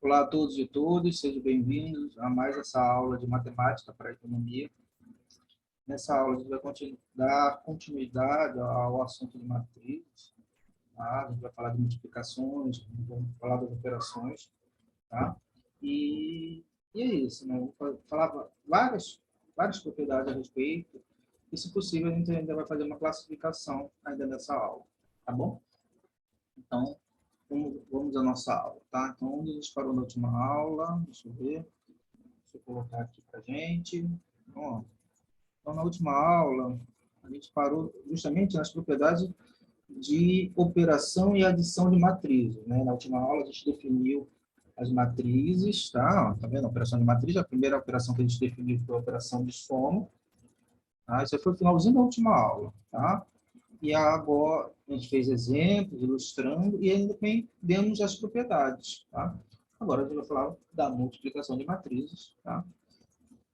Olá a todos e todas, sejam bem-vindos a mais essa aula de matemática para a economia. Nessa aula a gente vai dar continuidade ao assunto de matrizes, tá? A gente vai falar de multiplicações, vamos falar das operações, tá? E é isso, né? Vou falar várias propriedades a respeito, e se possível a gente ainda vai fazer uma classificação ainda nessa aula, tá bom? Então, vamos à nossa aula, tá? Então, onde a gente parou na última aula? Deixa eu ver. Deixa eu colocar aqui para a gente. Então, na última aula, a gente parou justamente nas propriedades de operação e adição de matrizes, né? Na última aula, a gente definiu as matrizes, tá? Tá vendo? A operação de matriz, a primeira operação que a gente definiu foi a operação de soma. Tá? Isso foi o finalzinho da última aula, tá? E agora a gente fez exemplos, ilustrando, e ainda também demos as propriedades, tá? Agora a gente vai falar da multiplicação de matrizes, tá?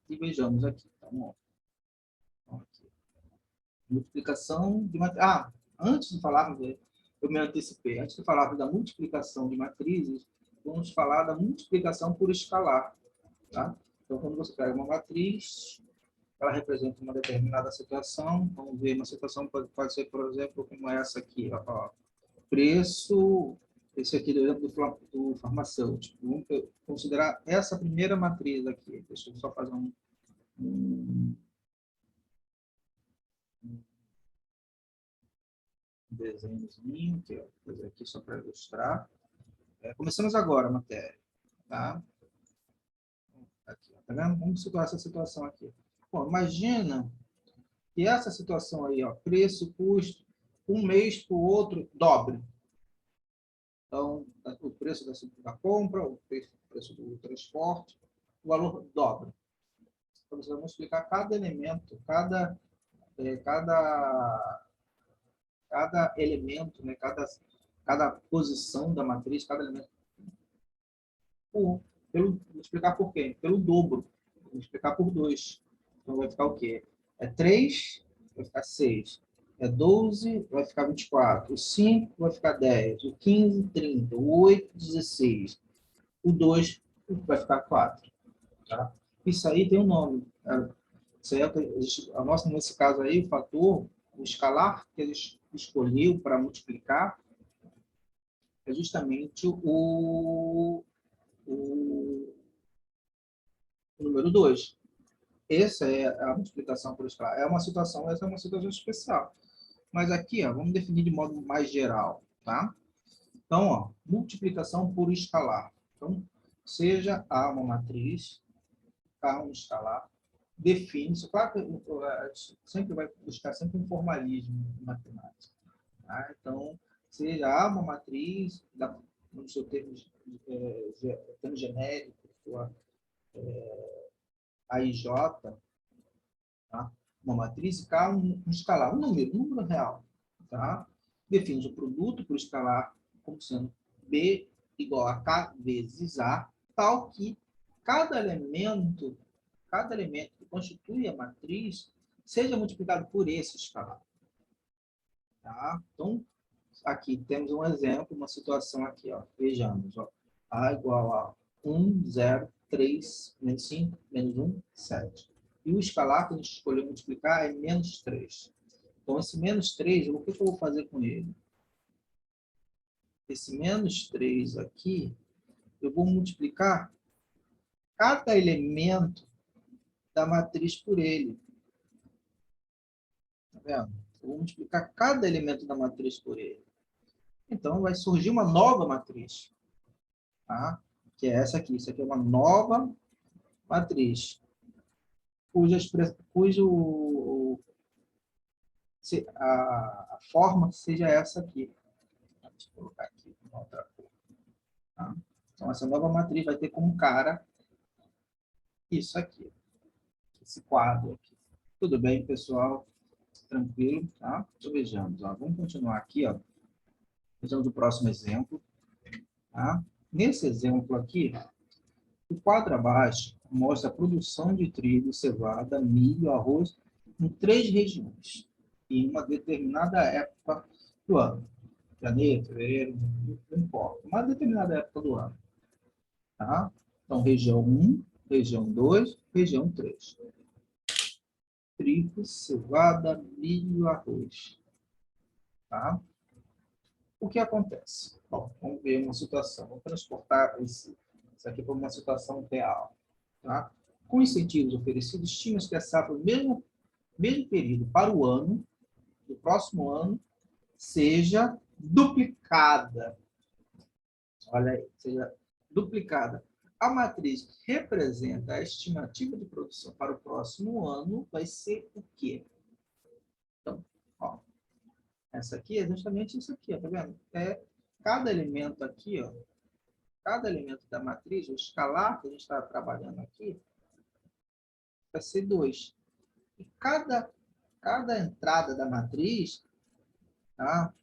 E vejamos aqui, tá bom? Aqui. Multiplicação de matrizes. Ah, antes de falar, eu me antecipei. Antes de falar da multiplicação de matrizes, vamos falar da multiplicação por escalar, tá? Então, quando você pega uma matriz, ela representa uma determinada situação. Vamos ver, uma situação pode ser, por exemplo, como essa aqui, ó. Preço, esse aqui do exemplo do farmacêutico. Vamos considerar essa primeira matriz aqui. Deixa eu só fazer um desenhozinho, que eu vou fazer aqui só para ilustrar. Começamos agora a matéria, tá? Aqui, tá vendo? Vamos situar essa situação aqui. Bom, imagina que essa situação aí, ó, preço, custo, um mês para o outro, dobre. Então, o preço da compra, o preço do transporte, o valor dobra. Então, vamos explicar cada elemento, cada elemento, né, cada posição da matriz, cada elemento vou explicar por quê? Pelo dobro. Vou explicar por 2. Então vai ficar o quê? É 3, vai ficar 6. É 12, vai ficar 24. O 5 vai ficar 10. O 15, 30. O 8, 16. O 2 vai ficar 4. Tá? Isso aí tem um nome. Isso aí nesse caso aí, o fator, o escalar que ele escolheu para multiplicar é justamente o número 2. Essa é a multiplicação por escalar. Essa é uma situação especial. Mas aqui, ó, vamos definir de modo mais geral, tá? Então, ó, multiplicação por escalar. Então, seja A uma matriz, A um escalar, define-se. Claro que a gente sempre vai buscar sempre um formalismo em matemática. Tá? Então, seja A uma matriz, no seu termo genérico, AIJ, tá? Uma matriz e K um escalar, um número real. Tá? Define o produto por escalar como sendo B igual a K vezes A, tal que cada elemento que constitui a matriz seja multiplicado por esse escalar. Tá? Então, aqui temos um exemplo, uma situação aqui. Ó. Vejamos. Ó. A igual a 1, 0, 3, menos 5, menos 1, 7. E o escalar que a gente escolheu multiplicar é menos 3. Então, esse menos 3, o que eu vou fazer com ele? Esse menos 3 aqui, eu vou multiplicar cada elemento da matriz por ele. Tá vendo? Eu vou multiplicar cada elemento da matriz por ele. Então, vai surgir uma nova matriz. Tá? Que é essa aqui. Isso aqui é uma nova matriz. A forma seja essa aqui. Deixa eu colocar aqui uma outra cor. Tá? Então, essa nova matriz vai ter como cara isso aqui. Esse quadro aqui. Tudo bem, pessoal? Tranquilo, tá? Então, vejamos. Ó. Vamos continuar aqui. Ó. Vejamos o próximo exemplo. Tá? Nesse exemplo aqui, o quadro abaixo mostra a produção de trigo, cevada, milho, arroz em 3 regiões, em uma determinada época do ano. Janeiro, fevereiro, não importa. Uma determinada época do ano. Tá? Então, região 1, região 2, região 3. Trigo, cevada, milho, arroz. Tá? O que acontece? Bom, vamos ver uma situação. Vou transportar isso aqui para uma situação real. Tá? Com incentivos oferecidos, estima-se que a safra do mesmo período para o ano, do próximo ano, seja duplicada. Olha aí, seja duplicada. A matriz que representa a estimativa de produção para o próximo ano vai ser o quê? Então, ó, essa aqui é justamente isso aqui, ó, tá vendo? Cada elemento aqui, ó, cada elemento da matriz, o escalar que a gente está trabalhando aqui, vai ser 2. E cada entrada da matriz, tá,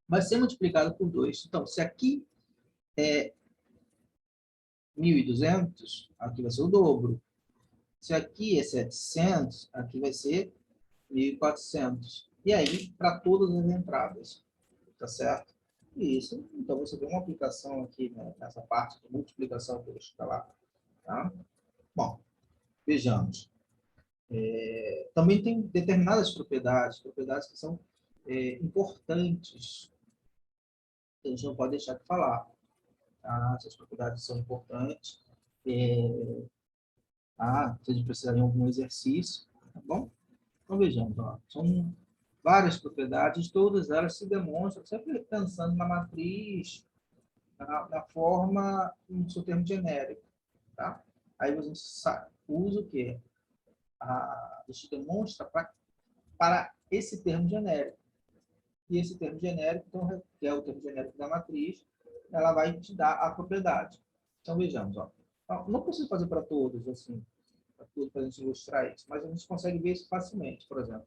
vai ser multiplicado por 2. Então, se aqui é 1.200, aqui vai ser o dobro. Se aqui é 700, aqui vai ser 1.400. E aí, para todas as entradas, tá certo? E isso, então, você tem uma aplicação aqui, né, nessa parte de multiplicação por escalar. Tá? Bom, vejamos. Também tem determinadas propriedades que são importantes, que a gente não pode deixar de falar. Tá? Essas propriedades são importantes. Vocês precisariam de algum exercício, tá bom? Então, vejamos, ó, são várias propriedades, todas elas se demonstram sempre pensando na matriz, na forma, no seu termo genérico. Tá? Aí você usa o quê? A gente demonstra para esse termo genérico. E esse termo genérico, então, que é o termo genérico da matriz, ela vai te dar a propriedade. Então, vejamos. Ó. Não preciso fazer para todos, assim, para tudo, para a gente ilustrar isso, mas a gente consegue ver isso facilmente. Por exemplo,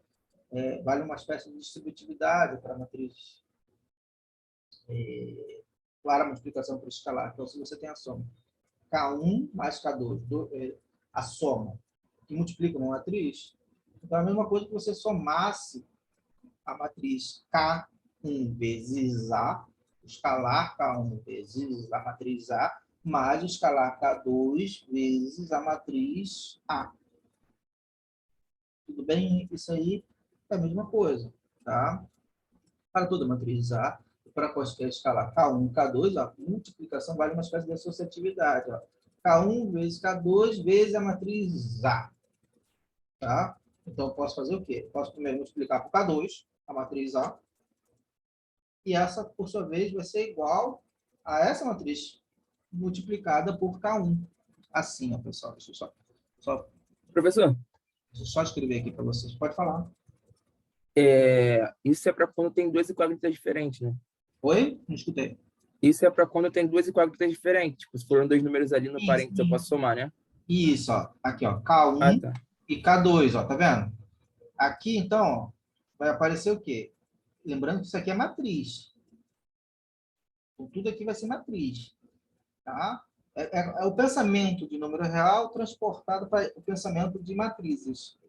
vale uma espécie de distributividade para a matriz clara multiplicação por escalar. Então, se você tem a soma K1 mais K2, a soma, que multiplica uma matriz, então é a mesma coisa que você somasse a matriz K1 vezes A, o escalar K1 vezes a matriz A, mais o escalar K2 vezes a matriz A. Tudo bem? Isso aí é a mesma coisa, tá? Para toda matriz A, para qualquer escalar K1, K2, a multiplicação vale uma espécie de associatividade. Ó. K1 vezes K2 vezes a matriz A. Tá? Então, eu posso fazer o quê? Posso primeiro multiplicar por K2, a matriz A, e essa, por sua vez, vai ser igual a essa matriz multiplicada por K1. Assim, ó, pessoal. Professor, Deixa eu só escrever aqui para vocês. Pode falar. isso é para quando tem duas incógnitas diferentes, né? Oi? Não escutei. Isso é para quando tem duas incógnitas diferentes. Tipo, se foram dois números ali no Isso, parênteses, eu posso somar, né? isso, ó. Aqui, ó. Ah, K1 tá. e K2, ó. Tá vendo? Aqui, então, ó, vai aparecer o quê? Lembrando que isso aqui é matriz. Então, tudo aqui vai ser matriz. Tá? É o pensamento de número real transportado para o pensamento de matrizes.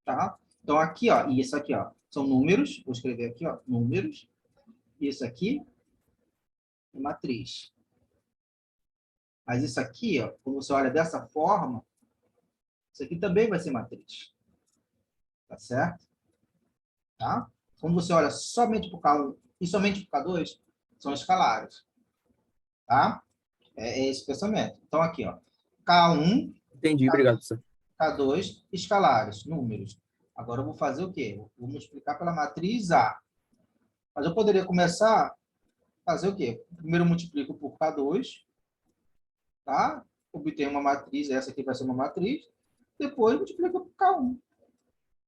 Tá? Então, aqui, ó, e isso aqui, ó, são números. Vou escrever aqui, ó, números. Isso aqui é matriz. Mas isso aqui, ó, quando você olha dessa forma, isso aqui também vai ser matriz. Tá certo? Tá? Quando você olha somente para o K1 e somente para o K2, são escalares. Tá? É esse pensamento. Então, aqui, ó, K1, Entendi, obrigado, professor. K2, escalares, números. Agora eu vou fazer o quê? Vou multiplicar pela matriz A. Mas eu poderia começar a fazer o quê? Primeiro eu multiplico por K2, tá? Obtenho uma matriz, essa aqui vai ser uma matriz. Depois multiplico por K1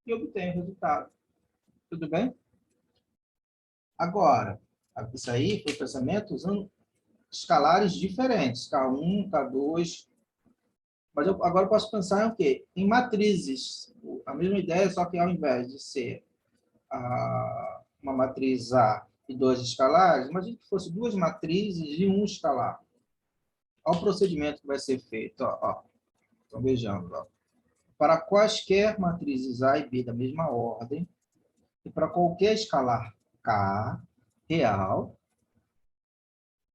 e obtenho o resultado. Tudo bem? Agora, isso aí foi o pensamento usando escalares diferentes, K1, K2. Mas agora eu posso pensar em o quê? Em matrizes. A mesma ideia, só que ao invés de ser uma matriz A e dois escalares, imagine que fosse duas matrizes e um escalar. Olha o procedimento que vai ser feito. Ó. Então, vejamos. Ó. Para quaisquer matrizes A e B da mesma ordem, e para qualquer escalar K real,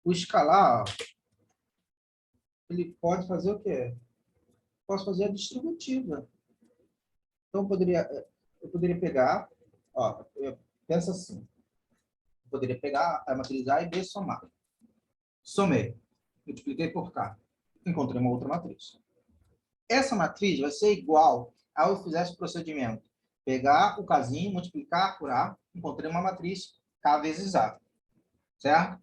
o escalar ele pode fazer o quê? Posso fazer a distributiva. Então, eu poderia pegar, ó, pensa assim, eu poderia pegar a matriz A e B e somar. Somei, multipliquei por K, encontrei uma outra matriz. Essa matriz vai ser igual ao eu fizesse o procedimento. Pegar o Kzinho, multiplicar por A, encontrei uma matriz K vezes A. Certo?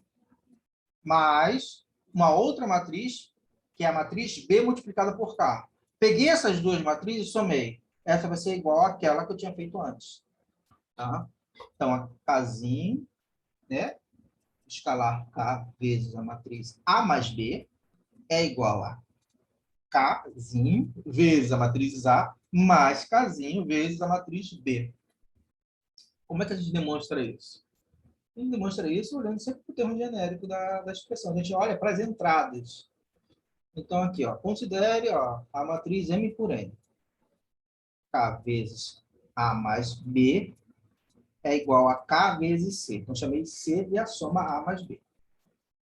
Mais uma outra matriz, que é a matriz B multiplicada por K. Peguei essas duas matrizes e somei. Essa vai ser igual àquela que eu tinha feito antes. Tá? Então, a Kzinho, né? Escalar K vezes a matriz A mais B é igual a Kzinho vezes a matriz A mais Kzinho vezes a matriz B. Como é que a gente demonstra isso? A gente demonstra isso olhando sempre para o termo genérico da expressão. A gente olha para as entradas. Então, aqui, ó, considere ó, a matriz M por N. K vezes A mais B é igual a K vezes C. Então, chamei de C e a soma A mais B.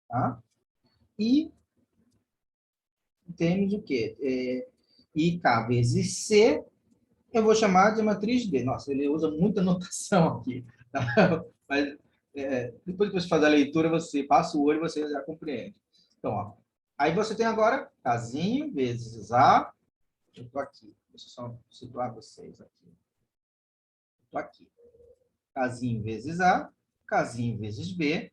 Tá? E temos o quê? IK vezes C, eu vou chamar de matriz D. Nossa, ele usa muita notação aqui. Tá? Mas depois que você faz a leitura, você passa o olho e você já compreende. Então, ó, aí você tem agora Kzinho vezes A. Eu estou aqui. Deixa eu só situar vocês aqui. Estou aqui. Kzinho vezes A, Kzinho vezes B.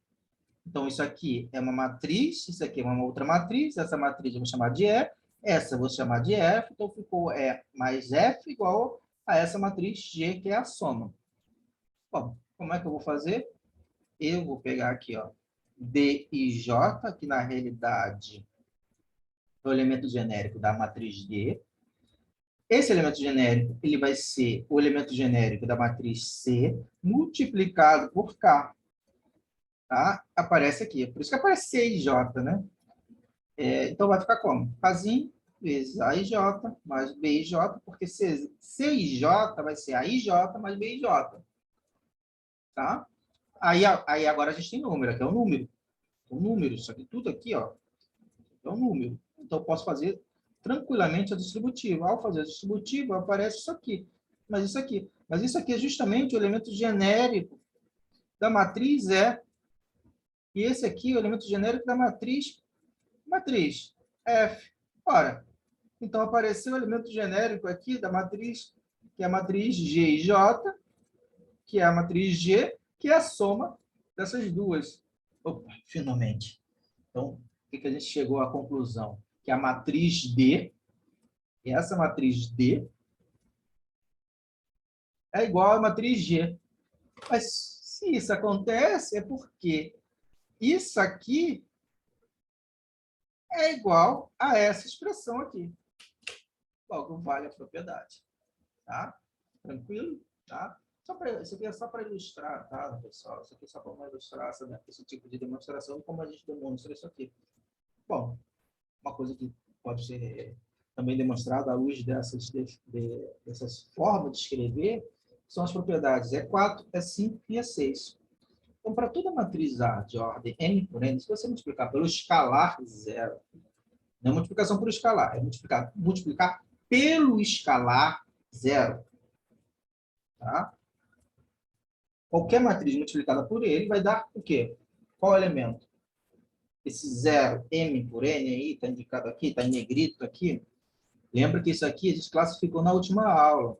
Então, isso aqui é uma matriz, isso aqui é uma outra matriz, essa matriz eu vou chamar de E, essa eu vou chamar de F, então ficou E mais F igual a essa matriz G, que é a soma. Bom, como é que eu vou fazer? Eu vou pegar aqui, ó, D e J, que na realidade é o elemento genérico da matriz D. Esse elemento genérico, ele vai ser o elemento genérico da matriz C multiplicado por K. Tá? Aparece aqui. Por isso que aparece C e J, né? Então, vai ficar como? Kzinho vezes A e J mais B e J, porque C e J vai ser A e J mais B e J. Tá? Aí agora a gente tem número. Aqui é um número. Um número. Isso aqui, tudo aqui, ó, é um número. Então, eu posso fazer tranquilamente a distributiva. Ao fazer a distributiva, aparece isso aqui. Mas isso aqui é justamente o elemento genérico da matriz E. E esse aqui é o elemento genérico da matriz F. Ora, então apareceu o elemento genérico aqui da matriz, que é a matriz G e J, que é a matriz G, que é a soma dessas duas. Opa, finalmente. Então, o que a gente chegou à conclusão? Que a matriz D, e essa matriz D, é igual à matriz G. Mas se isso acontece, é porque isso aqui é igual a essa expressão aqui. Logo, vale a propriedade. Tá? Tranquilo? Tá? Isso aqui é só para ilustrar, tá, pessoal? Isso aqui é só para ilustrar esse tipo de demonstração, como a gente demonstra isso aqui. Bom, uma coisa que pode ser também demonstrada à luz dessas formas de escrever são as propriedades E4, E5 e E6. Então, para toda matriz A de ordem n por n, se você multiplicar pelo escalar zero, não é multiplicação por escalar, é multiplicar pelo escalar zero. Tá? Qualquer matriz multiplicada por ele vai dar o quê? Qual elemento? Esse zero, m por n aí, está indicado aqui, está em negrito aqui. Lembra que isso aqui a gente classificou na última aula.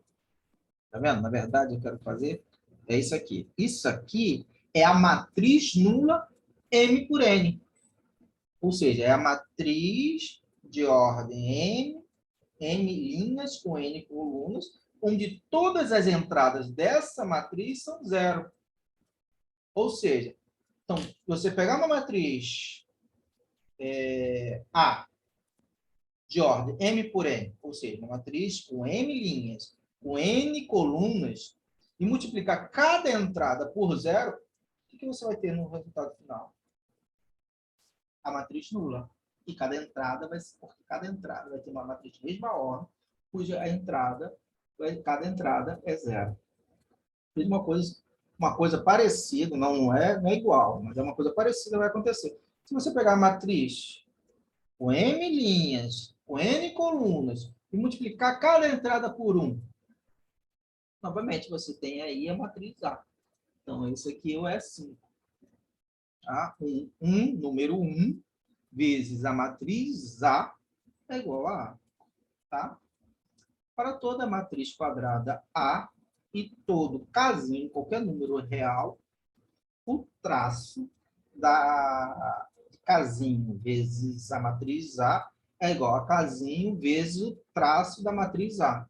Tá vendo? Na verdade, eu quero fazer é isso aqui. Isso aqui é a matriz nula m por n. Ou seja, é a matriz de ordem n, n linhas com n colunas, onde todas as entradas dessa matriz são zero. Ou seja, então, você pegar uma matriz A de ordem m por n, ou seja, uma matriz com m linhas, com n colunas, e multiplicar cada entrada por zero, o que você vai ter no resultado final? A matriz nula. E cada entrada vai ter uma matriz de mesma ordem, cuja cada entrada é zero. Uma coisa parecida, não é igual, mas é uma coisa parecida vai acontecer. Se você pegar a matriz com M linhas, com N colunas, e multiplicar cada entrada por 1, novamente, você tem aí a matriz A. Então, esse aqui é o E5. Tá? Número 1, vezes a matriz A é igual a A. Tá? Para toda matriz quadrada A e todo casinho, qualquer número real, o traço da casinho vezes a matriz A é igual a casinho vezes o traço da matriz A.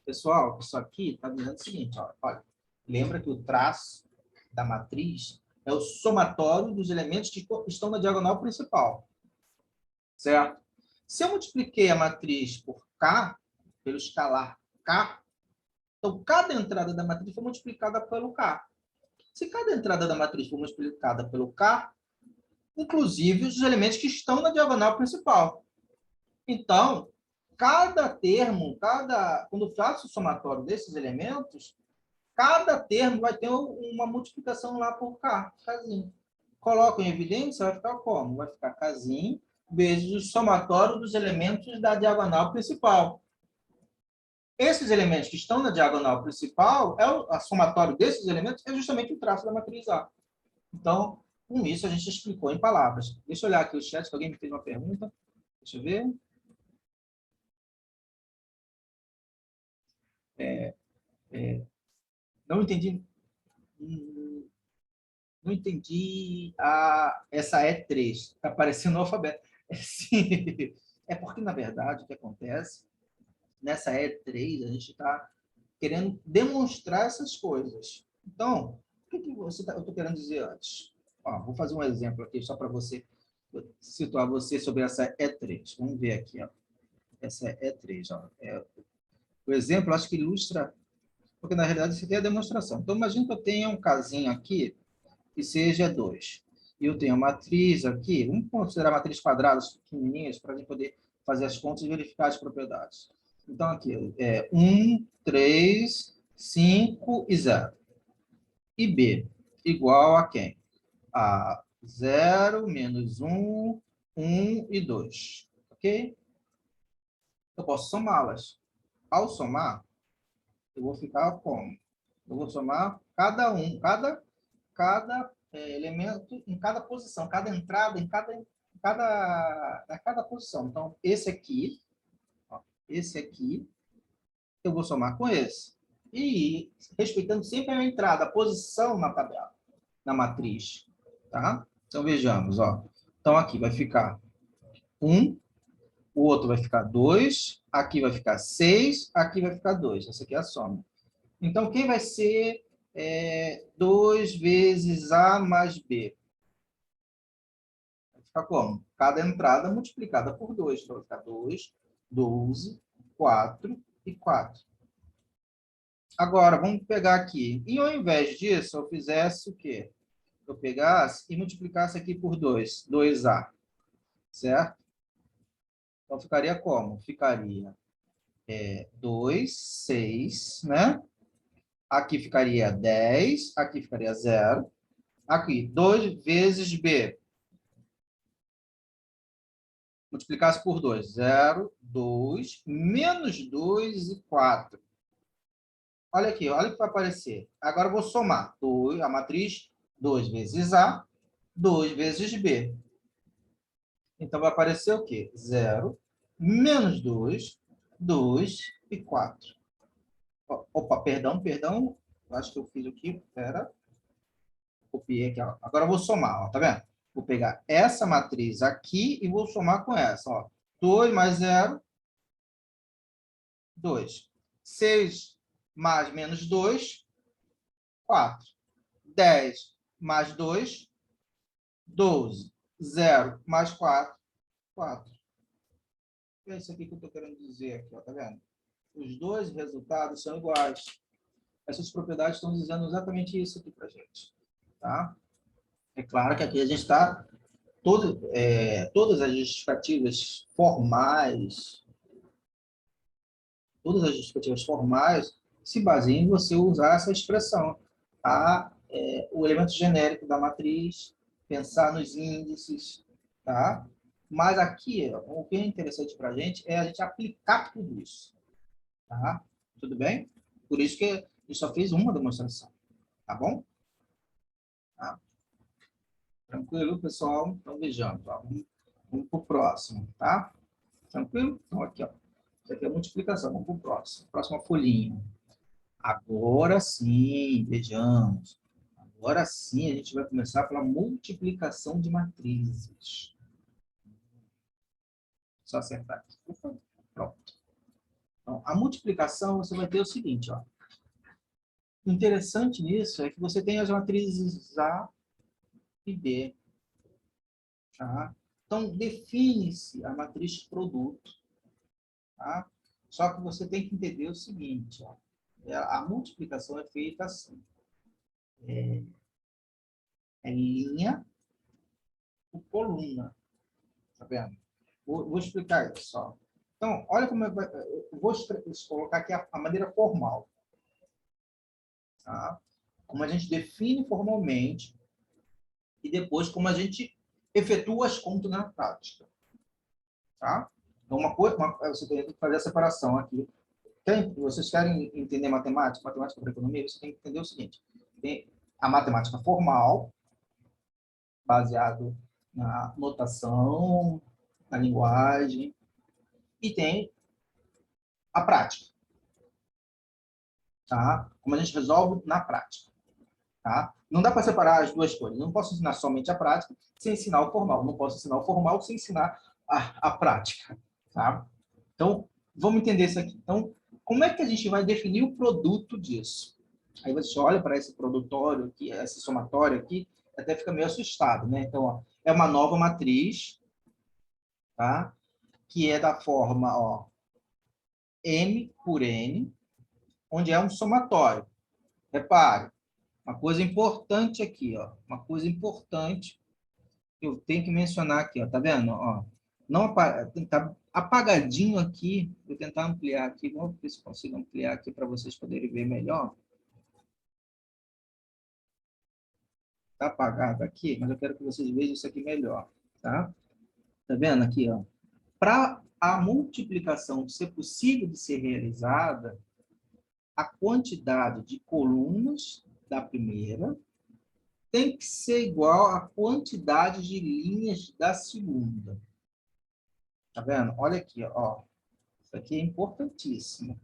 Pessoal, isso aqui está dizendo o seguinte, ó, olha, lembra que o traço da matriz é o somatório dos elementos que estão na diagonal principal. Certo? Se eu multipliquei a matriz por K, pelo escalar K, então cada entrada da matriz foi multiplicada pelo K. Se cada entrada da matriz for multiplicada pelo K, inclusive os elementos que estão na diagonal principal. Então, cada termo, quando eu faço o somatório desses elementos, cada termo vai ter uma multiplicação lá por K, Kzinho. Coloco em evidência, vai ficar como? Vai ficar Kzinho vezes o somatório dos elementos da diagonal principal. Esses elementos que estão na diagonal principal, a somatório desses elementos é justamente o traço da matriz A. Então, com isso, a gente explicou em palavras. Deixa eu olhar aqui o chat, que alguém me fez uma pergunta. Deixa eu ver. Não entendi. Não entendi essa E3. Está parecendo um alfabeto. É porque, na verdade, o que acontece, nessa E3, a gente está querendo demonstrar essas coisas. Então, o que eu estou querendo dizer antes? Ó, vou fazer um exemplo aqui, só para você situar você sobre essa E3. Vamos ver aqui. Ó. Essa é E3. Ó. O exemplo, acho que ilustra, porque, na realidade, isso aqui é a demonstração. Então, imagina que eu tenha um casinho aqui, que seja 2. E eu tenho a matriz aqui, vamos considerar matriz quadradas pequenininhas, para a gente poder fazer as contas e verificar as propriedades. Então, aqui é 1, 3, 5 e 0. E B igual a quem? A 0, menos 1, 1 e 2. Ok? Eu posso somá-las. Ao somar, eu vou ficar como? Eu vou somar cada elemento em cada posição, cada entrada em cada posição. Então, esse aqui, eu vou somar com esse. E respeitando sempre a entrada, a posição na tabela, na matriz. Tá? Então, vejamos. Ó. Então, aqui vai ficar 1, o outro vai ficar 2, aqui vai ficar 6, aqui vai ficar 2. Essa aqui é a soma. Então, quem vai ser 2 vezes A mais B? Vai ficar como? Cada entrada multiplicada por 2. Então, vai ficar 2, 12, 4 e 4. Agora, vamos pegar aqui. E ao invés disso, eu fizesse o quê? Eu pegasse e multiplicasse aqui por 2. 2A. Certo? Então, ficaria como? Ficaria 2, 6, né? Aqui ficaria 10, aqui ficaria 0. Aqui, 2 vezes B. Multiplicasse por 2. 0, 2, menos 2 e 4. Olha aqui, olha o que vai aparecer. Agora eu vou somar. A matriz 2 vezes A, 2 vezes B. Então vai aparecer o quê? 0, menos 2, 2 e 4. Opa, perdão. Acho que eu fiz aqui. Espera. Copiei aqui. Ó. Agora eu vou somar. Ó, tá vendo? Vou pegar essa matriz aqui e vou somar com essa. Ó. 2 mais 0, 2. 6 mais menos 2, 4. 10 mais 2, 12. 0 mais 4, 4. É isso aqui que eu estou querendo dizer aqui, ó, tá vendo? Os dois resultados são iguais. Essas propriedades estão dizendo exatamente isso aqui para a gente. Tá? É claro que aqui a gente está... todas as justificativas formais, se baseiam em você usar essa expressão. O elemento genérico da matriz, pensar nos índices, tá? Mas aqui, ó, o que é interessante para a gente é a gente aplicar tudo isso. Tá? Tudo bem? Por isso que eu só fiz uma demonstração. Tá bom? Tá? Tranquilo, pessoal? Então, vejamos. Ó, vamos para o próximo, tá? Tranquilo? Então, aqui, ó. Isso aqui é a multiplicação. Vamos para o próximo. Próxima folhinha. Agora sim, vejamos. Agora sim, a gente vai começar pela multiplicação de matrizes. Só acertar aqui, por favor. Pronto. Então, a multiplicação, você vai ter o seguinte, ó. O interessante nisso é que você tem as matrizes A e B. Tá? Então, define-se a matriz produto. Tá? Só que você tem que entender o seguinte, ó. A multiplicação é feita assim. É linha por coluna. Tá vendo? Vou explicar isso só. Então, olha como eu vou colocar aqui a maneira formal. Tá? Como a gente define formalmente e depois como a gente efetua as contas na prática. Tá? Então, você tem que fazer a separação aqui. Vocês querem entender matemática para economia, você tem que entender o seguinte. Tem a matemática formal, baseado na notação, na linguagem, e tem a prática. Tá? Como a gente resolve na prática. Tá? Não dá para separar as duas coisas. Eu não posso ensinar somente a prática sem ensinar o formal. Não posso ensinar o formal sem ensinar a prática. Tá? Então, vamos entender isso aqui. Então, como é que a gente vai definir o produto disso? Aí você olha para esse produtório aqui, esse somatório aqui, até fica meio assustado, né? Então, ó, é uma nova matriz, tá? Que é da forma, ó, M por N, onde é um somatório. Repare, uma coisa importante aqui, ó, uma coisa importante que eu tenho que mencionar aqui, ó, tá vendo? Ó, não tá apagadinho aqui, vou tentar ampliar aqui, vamos ver se consigo ampliar aqui para vocês poderem ver melhor. Tá apagado aqui, mas eu quero que vocês vejam isso aqui melhor, tá? Tá vendo aqui, ó? Para a multiplicação ser possível de ser realizada, a quantidade de colunas da primeira tem que ser igual à quantidade de linhas da segunda. Tá vendo? Olha aqui, ó. Isso aqui é importantíssimo.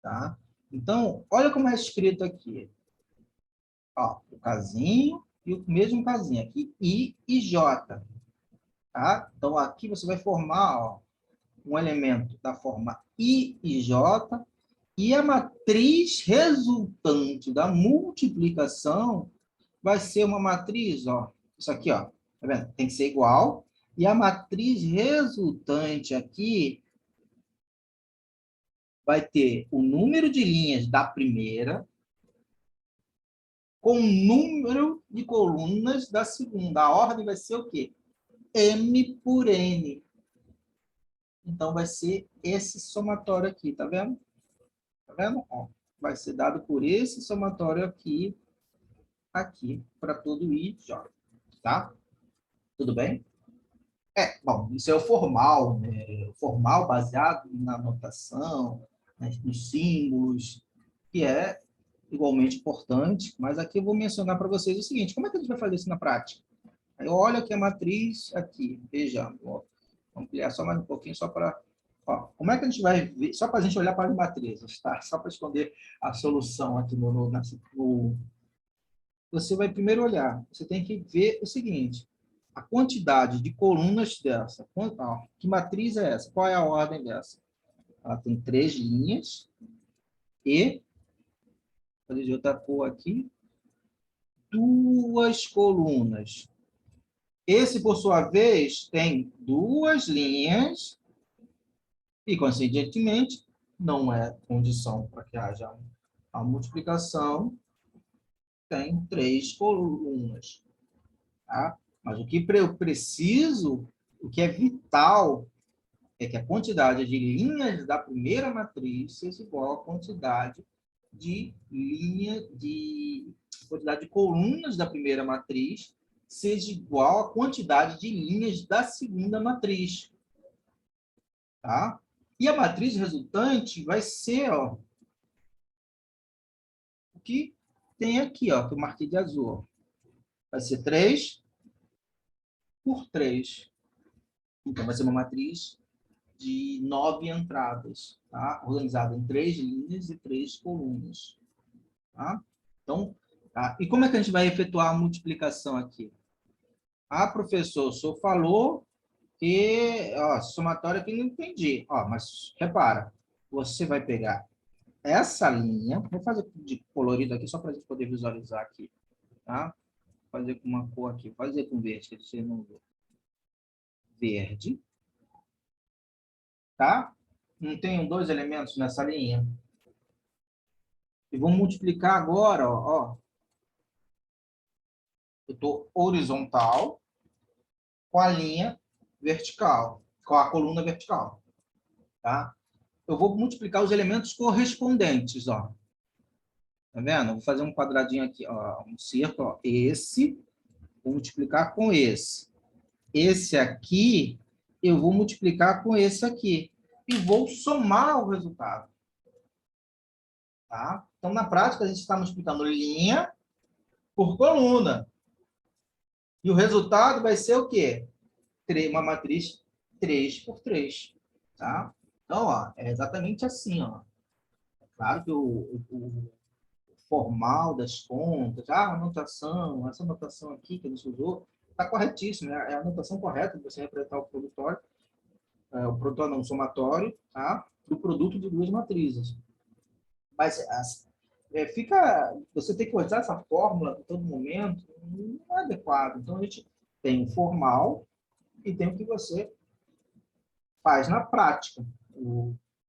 Tá? Então, olha como é escrito aqui. Ó, o casinho e o mesmo casinho aqui, I e J. Tá? Então, aqui você vai formar, ó, um elemento da forma I e J, e a matriz resultante da multiplicação vai ser uma matriz, ó, isso aqui, ó, tá vendo? Tem que ser igual, e a matriz resultante aqui vai ter o número de linhas da primeira com o número de colunas da segunda. A ordem vai ser o quê? M por N. Então, vai ser esse somatório aqui, tá vendo? Tá vendo? Ó, vai ser dado por esse somatório aqui, para todo I e J, tá? Tudo bem? Bom, isso é o formal, né? O formal baseado na notação, né, nos símbolos, que é igualmente importante, mas aqui eu vou mencionar para vocês o seguinte, como é que a gente vai fazer isso na prática? Aí olha aqui a matriz, aqui, vejamos, ó, vamos ampliar só mais um pouquinho, só para... Como é que a gente vai ver, só para a gente olhar para as matrizes, tá? Só para esconder a solução aqui no... Você vai primeiro olhar, você tem que ver o seguinte, a quantidade de colunas dessa, que matriz é essa? Qual é a ordem dessa? Ela tem 3 linhas e, vou fazer de outra cor aqui, 2 colunas. Esse, por sua vez, tem 2 linhas e, consequentemente, não é condição para que haja a multiplicação, tem 3 colunas. Tá? Mas o que eu preciso, o que é vital, é que a quantidade de linhas da primeira matriz seja igual à quantidade de colunas da primeira matriz seja igual à quantidade de linhas da segunda matriz. Tá? E a matriz resultante vai ser, ó, o que tem aqui, ó, que eu marquei de azul. Ó. Vai ser 3 por 3. Então, vai ser uma matriz de 9 entradas, tá? Organizada em 3 linhas e 3 colunas. Tá? Então, tá? E como é que a gente vai efetuar a multiplicação aqui? Ah, professor, o senhor falou que, ó, somatório aqui não entendi. Ó, mas repara, você vai pegar essa linha, vou fazer de colorido aqui só para a gente poder visualizar aqui, tá? Fazer com uma cor aqui, fazer com verde, que você não vê. Verde, tá? Não tenho 2 elementos nessa linha. E vou multiplicar agora, ó. Eu estou horizontal com a linha vertical, com a coluna vertical, tá? Eu vou multiplicar os elementos correspondentes, ó. Tá vendo? Vou fazer um quadradinho aqui, ó, um círculo, ó. Esse, vou multiplicar com esse. Esse aqui, eu vou multiplicar com esse aqui. E vou somar o resultado. Tá? Então, na prática, a gente está multiplicando linha por coluna. E o resultado vai ser o quê? Uma matriz 3 por 3. Tá? Então, ó, é exatamente assim. Ó. É claro que o formal das contas, a anotação, essa anotação aqui que a gente usou, está corretíssima. É a anotação correta de você representar o produtório, o produtório não, o somatório, tá? Do produto de duas matrizes. Mas você tem que usar essa fórmula em todo momento, não é adequado. Então, a gente tem o formal e tem o que você faz na prática.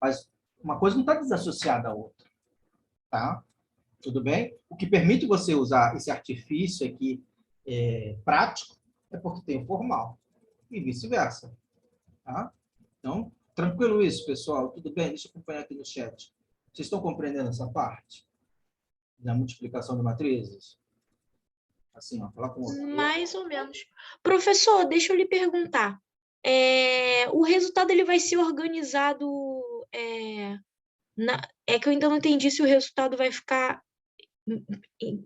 Mas uma coisa não está desassociada à outra, tá? Tudo bem? O que permite você usar esse artifício aqui prático é porque tem o formal e vice-versa, tá? Então, tranquilo isso, pessoal? Tudo bem? Deixa eu acompanhar aqui no chat. Vocês estão compreendendo essa parte da multiplicação de matrizes? Assim, ó, falar com o outro. Mais ou menos. Professor, deixa eu lhe perguntar. O resultado ele vai ser organizado. É que eu ainda não entendi se o resultado vai ficar,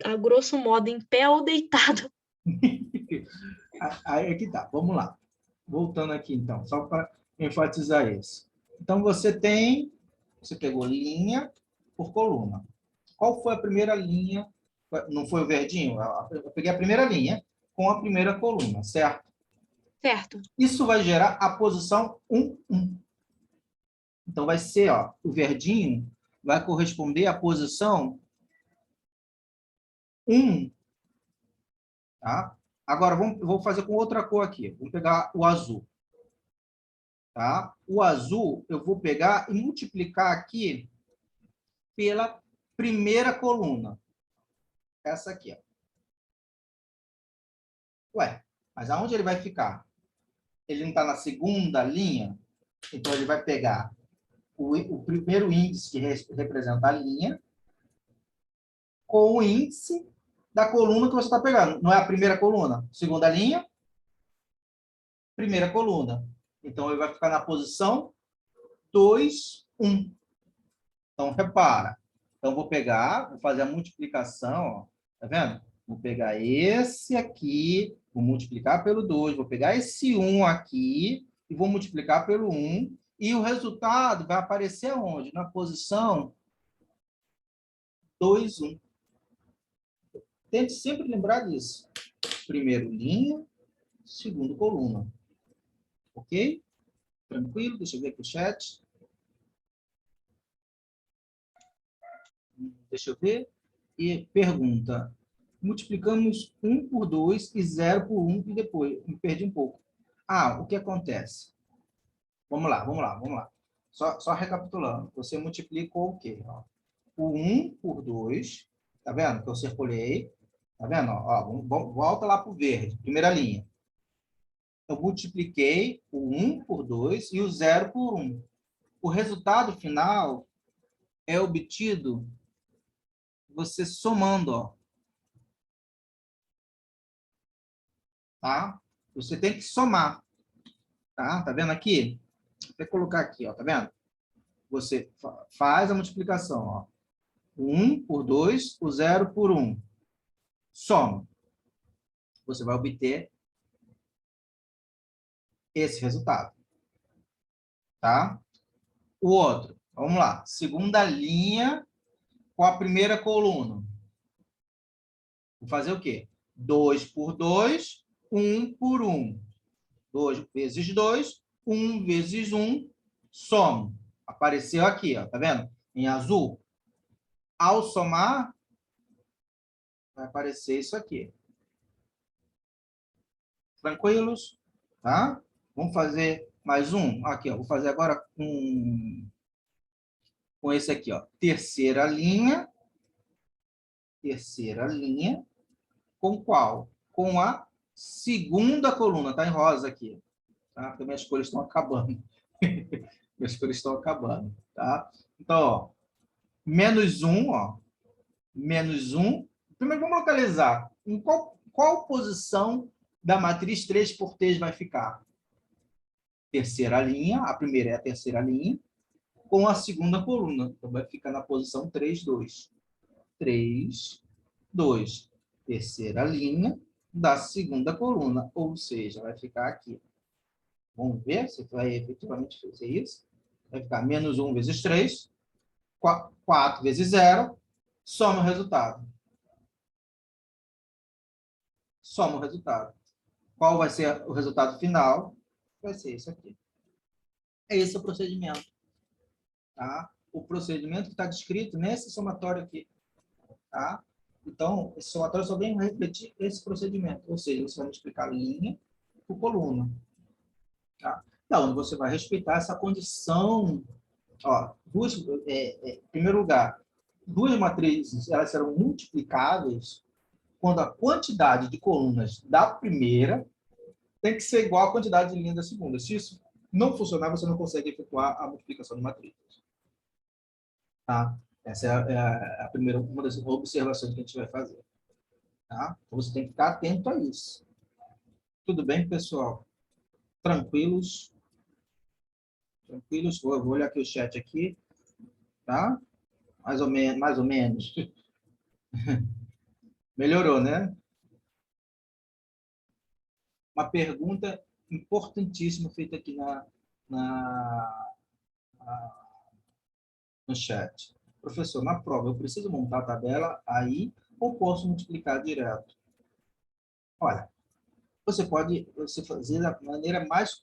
a grosso modo, em pé ou deitado. Aí é que tá. Vamos lá. Voltando aqui, então, só para enfatizar isso. Então, você pegou linha por coluna. Qual foi a primeira linha? Não foi o verdinho? Eu peguei a primeira linha com a primeira coluna, certo? Certo. Isso vai gerar a posição 1, 1. Então, vai ser, ó, o verdinho vai corresponder à posição 1, tá? Agora, vou fazer com outra cor aqui. Vamos pegar o azul. Tá? O azul, eu vou pegar e multiplicar aqui pela primeira coluna. Essa aqui. Ó. Ué, mas aonde ele vai ficar? Ele não está na segunda linha? Então, ele vai pegar o primeiro índice que representa a linha com o índice da coluna que você está pegando. Não é a primeira coluna? Segunda linha, primeira coluna. Então, ele vai ficar na posição 2, 1. Então, repara. Então, vou fazer a multiplicação, ó, tá vendo? Vou pegar esse aqui, vou multiplicar pelo 2, vou pegar esse 1 aqui e vou multiplicar pelo 1, e o resultado vai aparecer onde? Na posição 2, 1. Tente sempre lembrar disso. Primeiro linha, segundo coluna. Ok? Tranquilo? Deixa eu ver aqui o chat. Deixa eu ver. E pergunta. Multiplicamos 1 por 2 e 0 por 1 e depois me perdi um pouco. O que acontece? Vamos lá. Só recapitulando. Você multiplicou o quê? Ó, o 1 por 2, tá vendo? Que eu circulei. Tá vendo? Ó, volta lá para o verde, primeira linha. Eu multipliquei o 1 por 2 e o 0 por 1. O resultado final é obtido você somando, ó. tá? Você tem que somar, tá? Tá vendo aqui? Vou colocar aqui, ó, tá vendo? Você faz a multiplicação, ó. 1 por 2, o 0 por 1. Soma. Você vai obter esse resultado, tá? O outro, vamos lá. Segunda linha com a primeira coluna. Vou fazer o quê? 2 por 2, 1 por 1. 2 vezes 2, 1 vezes 1, soma. Apareceu aqui, ó, tá vendo? Em azul. Ao somar, vai aparecer isso aqui. Tranquilos? Tá? Vamos fazer mais um? Aqui, ó. Vou fazer agora com esse aqui, ó. Terceira linha. Terceira linha. Com qual? Com a segunda coluna. Tá em rosa aqui. Tá? Porque minhas cores estão acabando. Minhas cores estão acabando. Tá? Então, ó. Menos 1, ó. Menos 1. Primeiro, vamos localizar. Em qual posição da matriz 3 por 3 vai ficar? Terceira linha. A primeira é a terceira linha. Com a segunda coluna. Então, vai ficar na posição 3, 2. 3, 2. Terceira linha da segunda coluna. Ou seja, vai ficar aqui. Vamos ver se vai efetivamente fazer isso. Vai ficar menos 1 vezes 3. 4 vezes 0. Soma o resultado. Soma o resultado. Qual vai ser o resultado final? Vai ser isso aqui. Esse é o procedimento. Tá? O procedimento que está descrito nesse somatório aqui. Tá? Então, esse somatório só vem refletir esse procedimento. Ou seja, você vai multiplicar linha por coluna. Tá? Então, você vai respeitar essa condição. Ó, em primeiro lugar, duas matrizes elas serão multiplicáveis quando a quantidade de colunas da primeira tem que ser igual à quantidade de linhas da segunda. Se isso não funcionar, você não consegue efetuar a multiplicação de matrizes. Tá? Essa é a primeira, uma das observações que a gente vai fazer. Tá? Então, você tem que ficar atento a isso. Tudo bem, pessoal? Tranquilos? Tranquilos? Vou olhar aqui o chat aqui. Tá? Mais ou menos. Mais ou menos. Melhorou, né? Uma pergunta importantíssima feita aqui no chat. Professor, na prova, eu preciso montar a tabela aí ou posso multiplicar direto? Olha, você pode fazer da maneira mais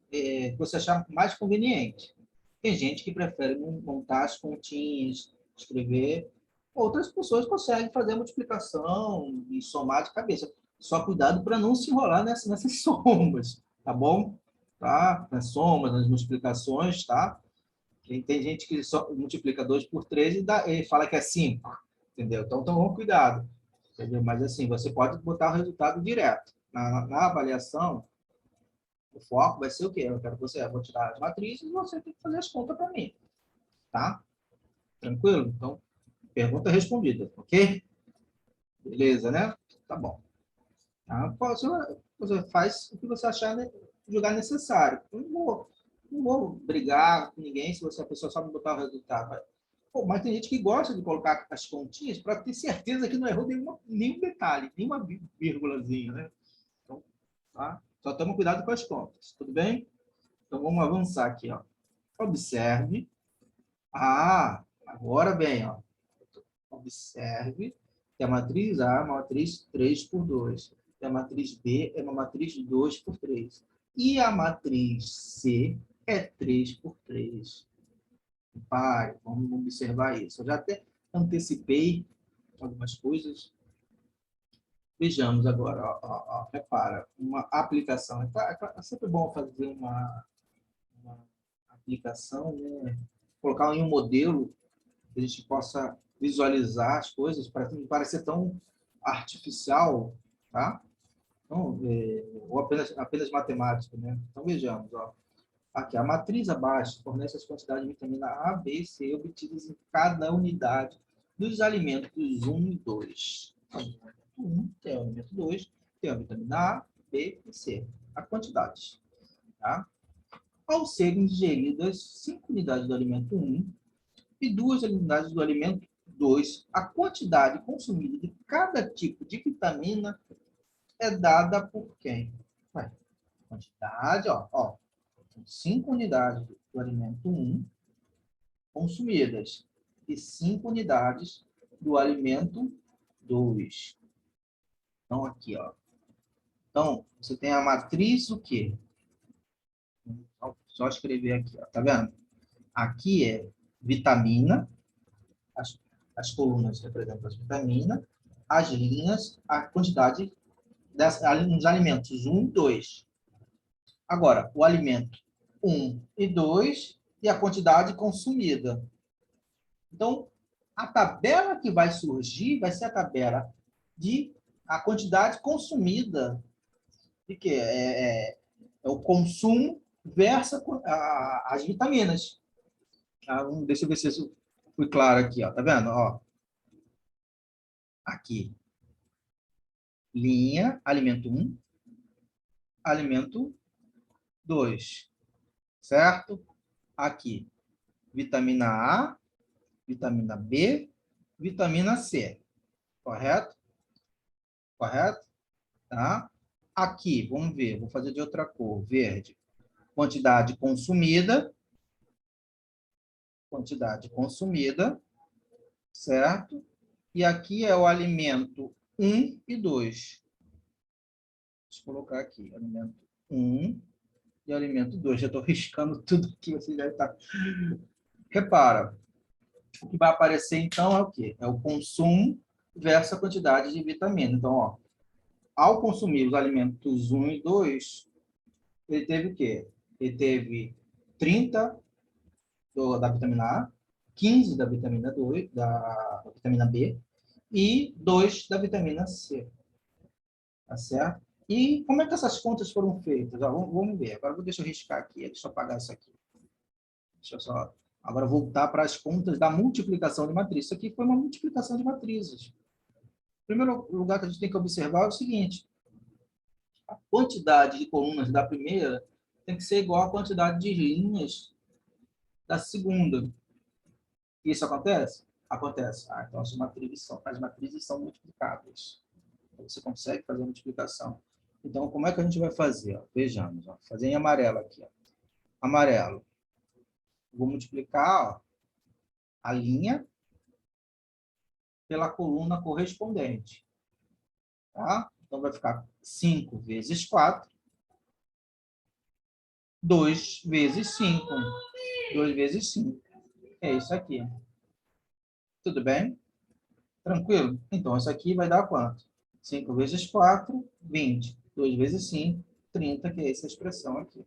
que você achar mais conveniente. Tem gente que prefere montar as continhas, escrever. Outras pessoas conseguem fazer a multiplicação e somar de cabeça. Só cuidado para não se enrolar nessas somas, tá bom? Tá? Nas somas, nas multiplicações, tá? Tem gente que só multiplica 2 por 3 e fala que é 5, entendeu? Então, toma cuidado. Entendeu? Mas, assim, você pode botar o resultado direto. Na avaliação, o foco vai ser o quê? Eu quero que eu vou tirar as matrizes e você tem que fazer as contas para mim. Tá? Tranquilo? Então, pergunta respondida, ok? Beleza, né? Tá bom. Tá? Você faz o que você achar, né, julgar necessário. Eu não vou brigar com ninguém se a pessoa só me botar o resultado. Pô, mas tem gente que gosta de colocar as continhas para ter certeza que não errou nenhum detalhe, nenhuma vírgulazinha, né? Então, tá? Só toma cuidado com as contas, tudo bem? Então, vamos avançar aqui, ó. Observe. Agora vem, ó. Observe que a matriz A é uma matriz 3 por 2. E a matriz B é uma matriz 2 por 3. E a matriz C é 3 por 3. Pai, vamos observar isso. Eu já até antecipei algumas coisas. Vejamos agora, ó, repara, uma aplicação. É sempre bom fazer uma aplicação, né? Colocar em um modelo que a gente possa visualizar as coisas para não parecer tão artificial, tá? Então, ou apenas matemático, né? Então, vejamos, ó. Aqui, a matriz abaixo fornece as quantidades de vitamina A, B e C obtidas em cada unidade dos alimentos 1 e 2. Então, 1 tem o alimento 2, tem a vitamina A, B e C. A quantidade. Tá? Ao serem ingeridas 5 unidades do alimento 1 e 2 unidades do alimento 2, a quantidade consumida de cada tipo de vitamina é dada por quem? Ué, quantidade, ó, 5 unidades do alimento 1 consumidas e 5 unidades do alimento 2. Então, aqui, ó. Então, você tem a matriz o quê? Só escrever aqui, ó. Tá vendo? Aqui é vitamina, as colunas representam as vitaminas, as linhas, a quantidade dos alimentos 1 e 2. Agora, o alimento 1 e 2 e a quantidade consumida. Então, a tabela que vai surgir vai ser a tabela de a quantidade consumida, que é o consumo versus as vitaminas. Deixa eu ver se isso foi claro aqui, ó. Tá vendo? Ó, aqui, linha, alimento 1, alimento 2, certo? Aqui, vitamina A, vitamina B, vitamina C, correto? Correto? Tá? Aqui, vamos ver, vou fazer de outra cor, verde. Quantidade consumida, certo? E aqui é o alimento 1 e 2. Deixa eu colocar aqui, alimento 1 e alimento 2. Já estou riscando tudo aqui, você já está... Repara, o que vai aparecer, então, é o quê? É o consumo versus a quantidade de vitamina. Então, ó, ao consumir os alimentos 1 e 2, ele teve o quê? Ele teve 30 da vitamina A, 15 da vitamina 2, da vitamina B e 2 da vitamina C. Tá certo? E como é que essas contas foram feitas? Ó, vamos ver. Agora deixa eu riscar aqui, deixa eu apagar isso aqui. Deixa eu só agora voltar para as contas da multiplicação de matrizes. Isso aqui foi uma multiplicação de matrizes. O primeiro lugar que a gente tem que observar é o seguinte: a quantidade de colunas da primeira tem que ser igual à quantidade de linhas da segunda. Isso acontece? Acontece. Então as matrizes são multiplicáveis. Então, você consegue fazer a multiplicação. Então, como é que a gente vai fazer? Ó, vejamos. Ó, fazer em amarelo aqui. Ó. Amarelo. Vou multiplicar, ó, a linha pela coluna correspondente. Tá? Então, vai ficar 5 vezes 4. 2 vezes 5. 2 vezes 5. É isso aqui. Tudo bem? Tranquilo? Então, isso aqui vai dar quanto? 5 vezes 4, 20. 2 vezes 5, 30, que é essa expressão aqui.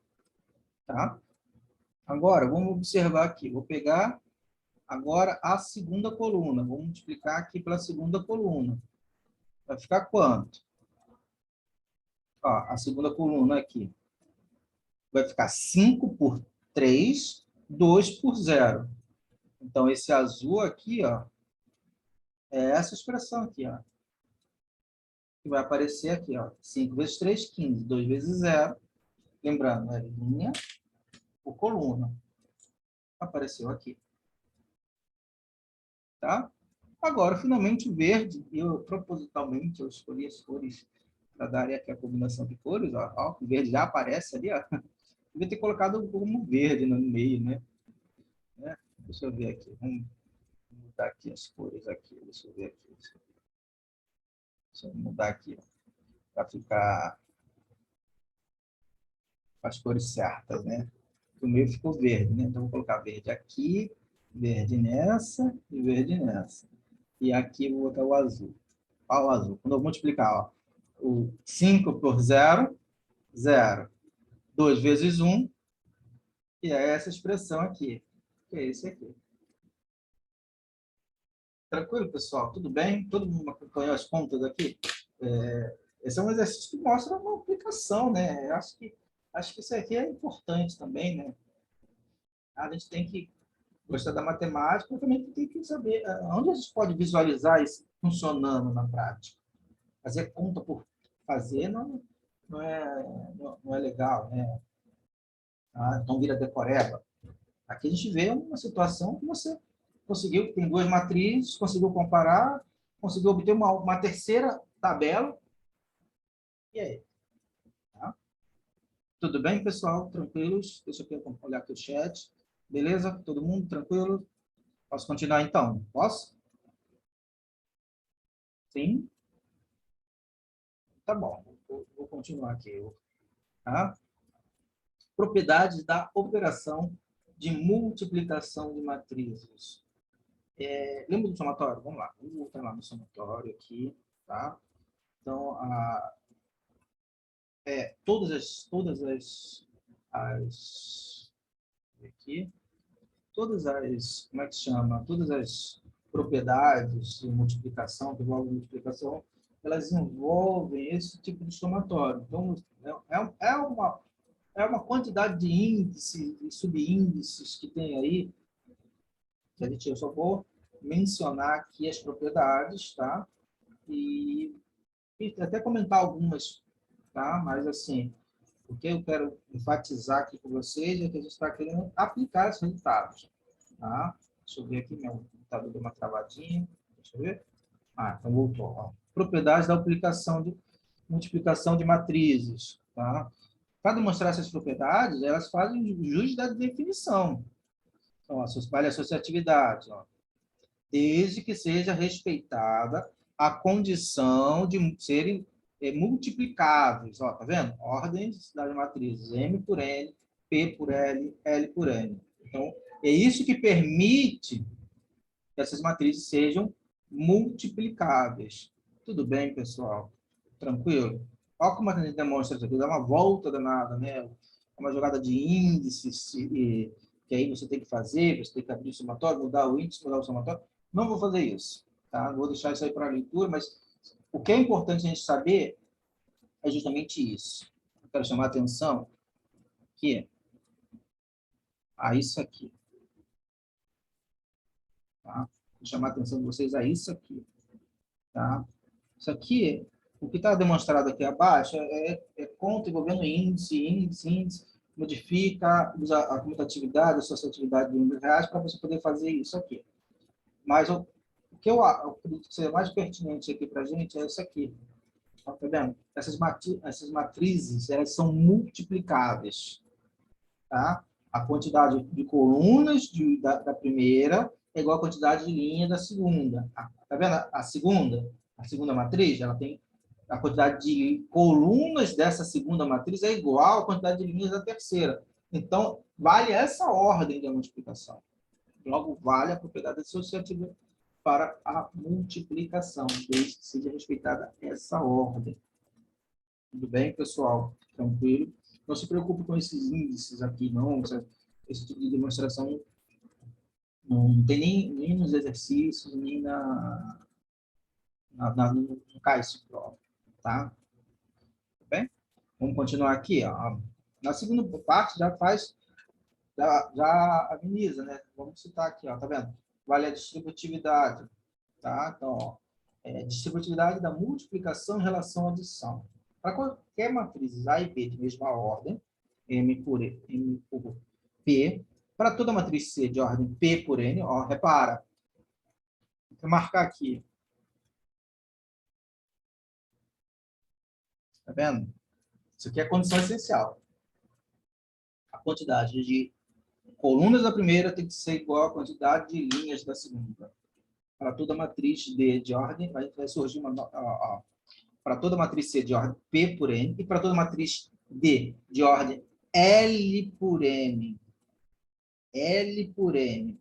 Tá? Agora, vamos observar aqui. Vou pegar agora a segunda coluna. Vou multiplicar aqui pela segunda coluna. Vai ficar quanto? Ó, a segunda coluna aqui. Vai ficar 5 por 3, 2 por 0. Então, esse azul aqui, ó, é essa expressão aqui, ó. Que vai aparecer aqui, ó. 5 vezes 3, 15. 2 vezes 0. Lembrando, é linha por coluna. Apareceu aqui. Tá? Agora, finalmente, o verde. Propositalmente, eu escolhi as cores para dar aqui a combinação de cores. Ó, o verde já aparece ali, ó. Devia ter colocado como verde no meio, né? Deixa eu ver aqui. Vamos mudar aqui as cores aqui. Deixa eu ver aqui. Deixa eu mudar aqui, para ficar com as cores certas, né? O meio ficou verde, né? Então, vou colocar verde aqui, verde nessa e verde nessa. E aqui vou botar o azul. Olha o azul. Quando eu multiplicar, ó, o 5 por 0, 0. 2 vezes 1, que é essa expressão aqui, que é esse aqui. Tranquilo, pessoal? Tudo bem? Todo mundo acompanhou as contas aqui? Esse é um exercício que mostra uma aplicação, né? Acho que isso aqui é importante também, né? A gente tem que gostar da matemática, mas também tem que saber onde a gente pode visualizar isso funcionando na prática. Fazer conta por fazer, não, não é legal, né? Ah, então vira decoreba. Aqui a gente vê uma situação que você conseguiu, tem duas matrizes, conseguiu comparar, conseguiu obter uma terceira tabela. E aí? Tá? Tudo bem, pessoal? Tranquilos? Deixa eu olhar aqui o chat. Beleza? Todo mundo tranquilo? Posso continuar então? Posso? Sim? Tá bom. Vou continuar aqui. Tá? Propriedades da operação de multiplicação de matrizes. Lembra do somatório? Vamos lá. Vamos voltar lá no somatório aqui. Tá? Então, aqui, como é que chama? Todas as propriedades de multiplicação, que envolvem multiplicação, elas envolvem esse tipo de somatório. Então, é uma quantidade de índices e subíndices que tem aí, que eu só vou mencionar aqui as propriedades, tá? E até comentar algumas, tá? Mas, assim, o que eu quero enfatizar aqui com vocês é que a gente está querendo aplicar esses resultados. Tá? Deixa eu ver aqui, meu computador deu uma travadinha. Deixa eu ver. Então voltou. Ó. Propriedades da aplicação de multiplicação de matrizes. Tá? Para demonstrar essas propriedades, elas fazem jus da definição. Então, vale a associatividade. Ó. Desde que seja respeitada a condição de serem multiplicáveis. Ó, tá vendo? Ordens das matrizes M por N, P por L, L por N. Então, é isso que permite que essas matrizes sejam multiplicáveis. Tudo bem, pessoal? Tranquilo? Olha como a gente demonstra isso aqui. Dá uma volta danada, né? Uma jogada de índices que aí você tem que fazer, você tem que abrir o somatório, mudar o índice, mudar o somatório. Não vou fazer isso. Tá? Vou deixar isso aí para a leitura, mas o que é importante a gente saber é justamente isso. Eu quero chamar a atenção aqui a isso aqui. Tá? Vou chamar a atenção de vocês a isso aqui. Tá? Isso aqui, o que está demonstrado aqui abaixo é conta envolvendo índice, modifica, usa a comutatividade, a associatividade de números reais para você poder fazer isso aqui. Mas o que eu acredito que seja mais pertinente aqui para a gente é isso aqui. Tá vendo? Essas matrizes, elas são multiplicáveis. Tá? A quantidade de colunas da primeira é igual à quantidade de linha da segunda. Tá vendo? A segunda matriz, ela tem a quantidade de colunas dessa segunda matriz é igual à quantidade de linhas da terceira. Então, vale essa ordem da multiplicação. Logo, vale a propriedade associativa para a multiplicação, desde que seja respeitada essa ordem. Tudo bem, pessoal? Tranquilo? Não se preocupe com esses índices aqui, não. Esse tipo de demonstração não tem nem nos exercícios, nem no CAIS prova, tá? Tudo bem? Vamos continuar aqui. Ó. Na segunda parte, já ameniza, né? Vamos citar aqui, ó, tá vendo? Vale a distributividade, tá? Então, ó, distributividade da multiplicação em relação à adição. Para qualquer matriz A e B de mesma ordem, M por P, para toda matriz C de ordem P por N, ó, repara, vou marcar aqui. Tá vendo? Isso aqui é a condição essencial. A quantidade de colunas da primeira tem que ser igual à quantidade de linhas da segunda. Para toda matriz D de ordem, vai surgir para toda matriz C de ordem P por N e para toda matriz D de ordem L por M. L por M.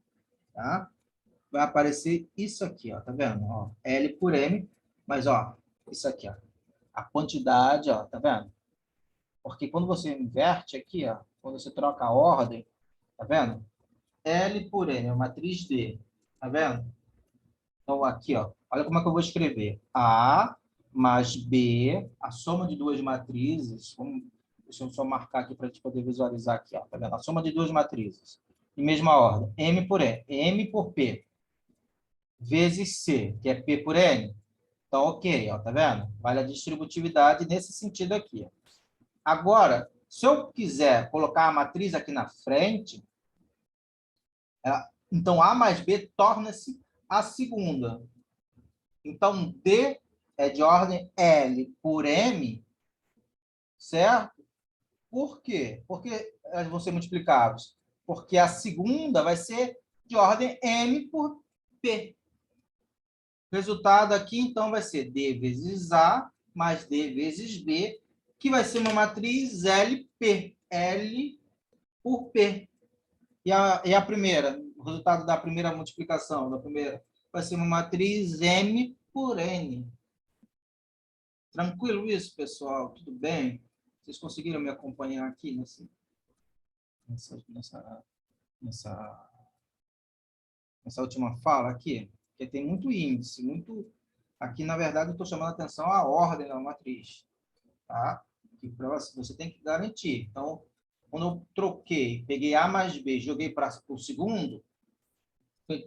Tá? Vai aparecer isso aqui, ó, tá vendo? Ó, L por M, mas ó, isso aqui, ó, a quantidade, ó, tá vendo? Porque quando você inverte aqui, ó, quando você troca a ordem, tá vendo? L por N, a matriz D, tá vendo? Então, aqui, ó, olha como é que eu vou escrever. A mais B, a soma de duas matrizes, deixa eu só marcar aqui para a gente poder visualizar aqui, ó, tá vendo? A soma de duas matrizes, em mesma ordem, M por N, M por P, vezes C, que é P por N. Então, ok, ó, tá vendo? Vale a distributividade nesse sentido aqui. Agora, se eu quiser colocar a matriz aqui na frente, então A mais B torna-se a segunda. Então, D é de ordem L por M, certo? Por quê? Porque elas vão ser multiplicáveis. Porque a segunda vai ser de ordem M por P. O resultado aqui, então, vai ser D vezes A mais D vezes B, que vai ser uma matriz LP. L por P. E a primeira, o resultado da primeira multiplicação, da primeira, vai ser uma matriz M por N. Tranquilo isso, pessoal? Tudo bem? Vocês conseguiram me acompanhar aqui nessa última fala aqui? Porque tem muito índice, muito... Aqui, na verdade, eu estou chamando a atenção à ordem da matriz. Tá? Que você tem que garantir. Então, quando eu troquei, peguei A mais B, joguei para o segundo,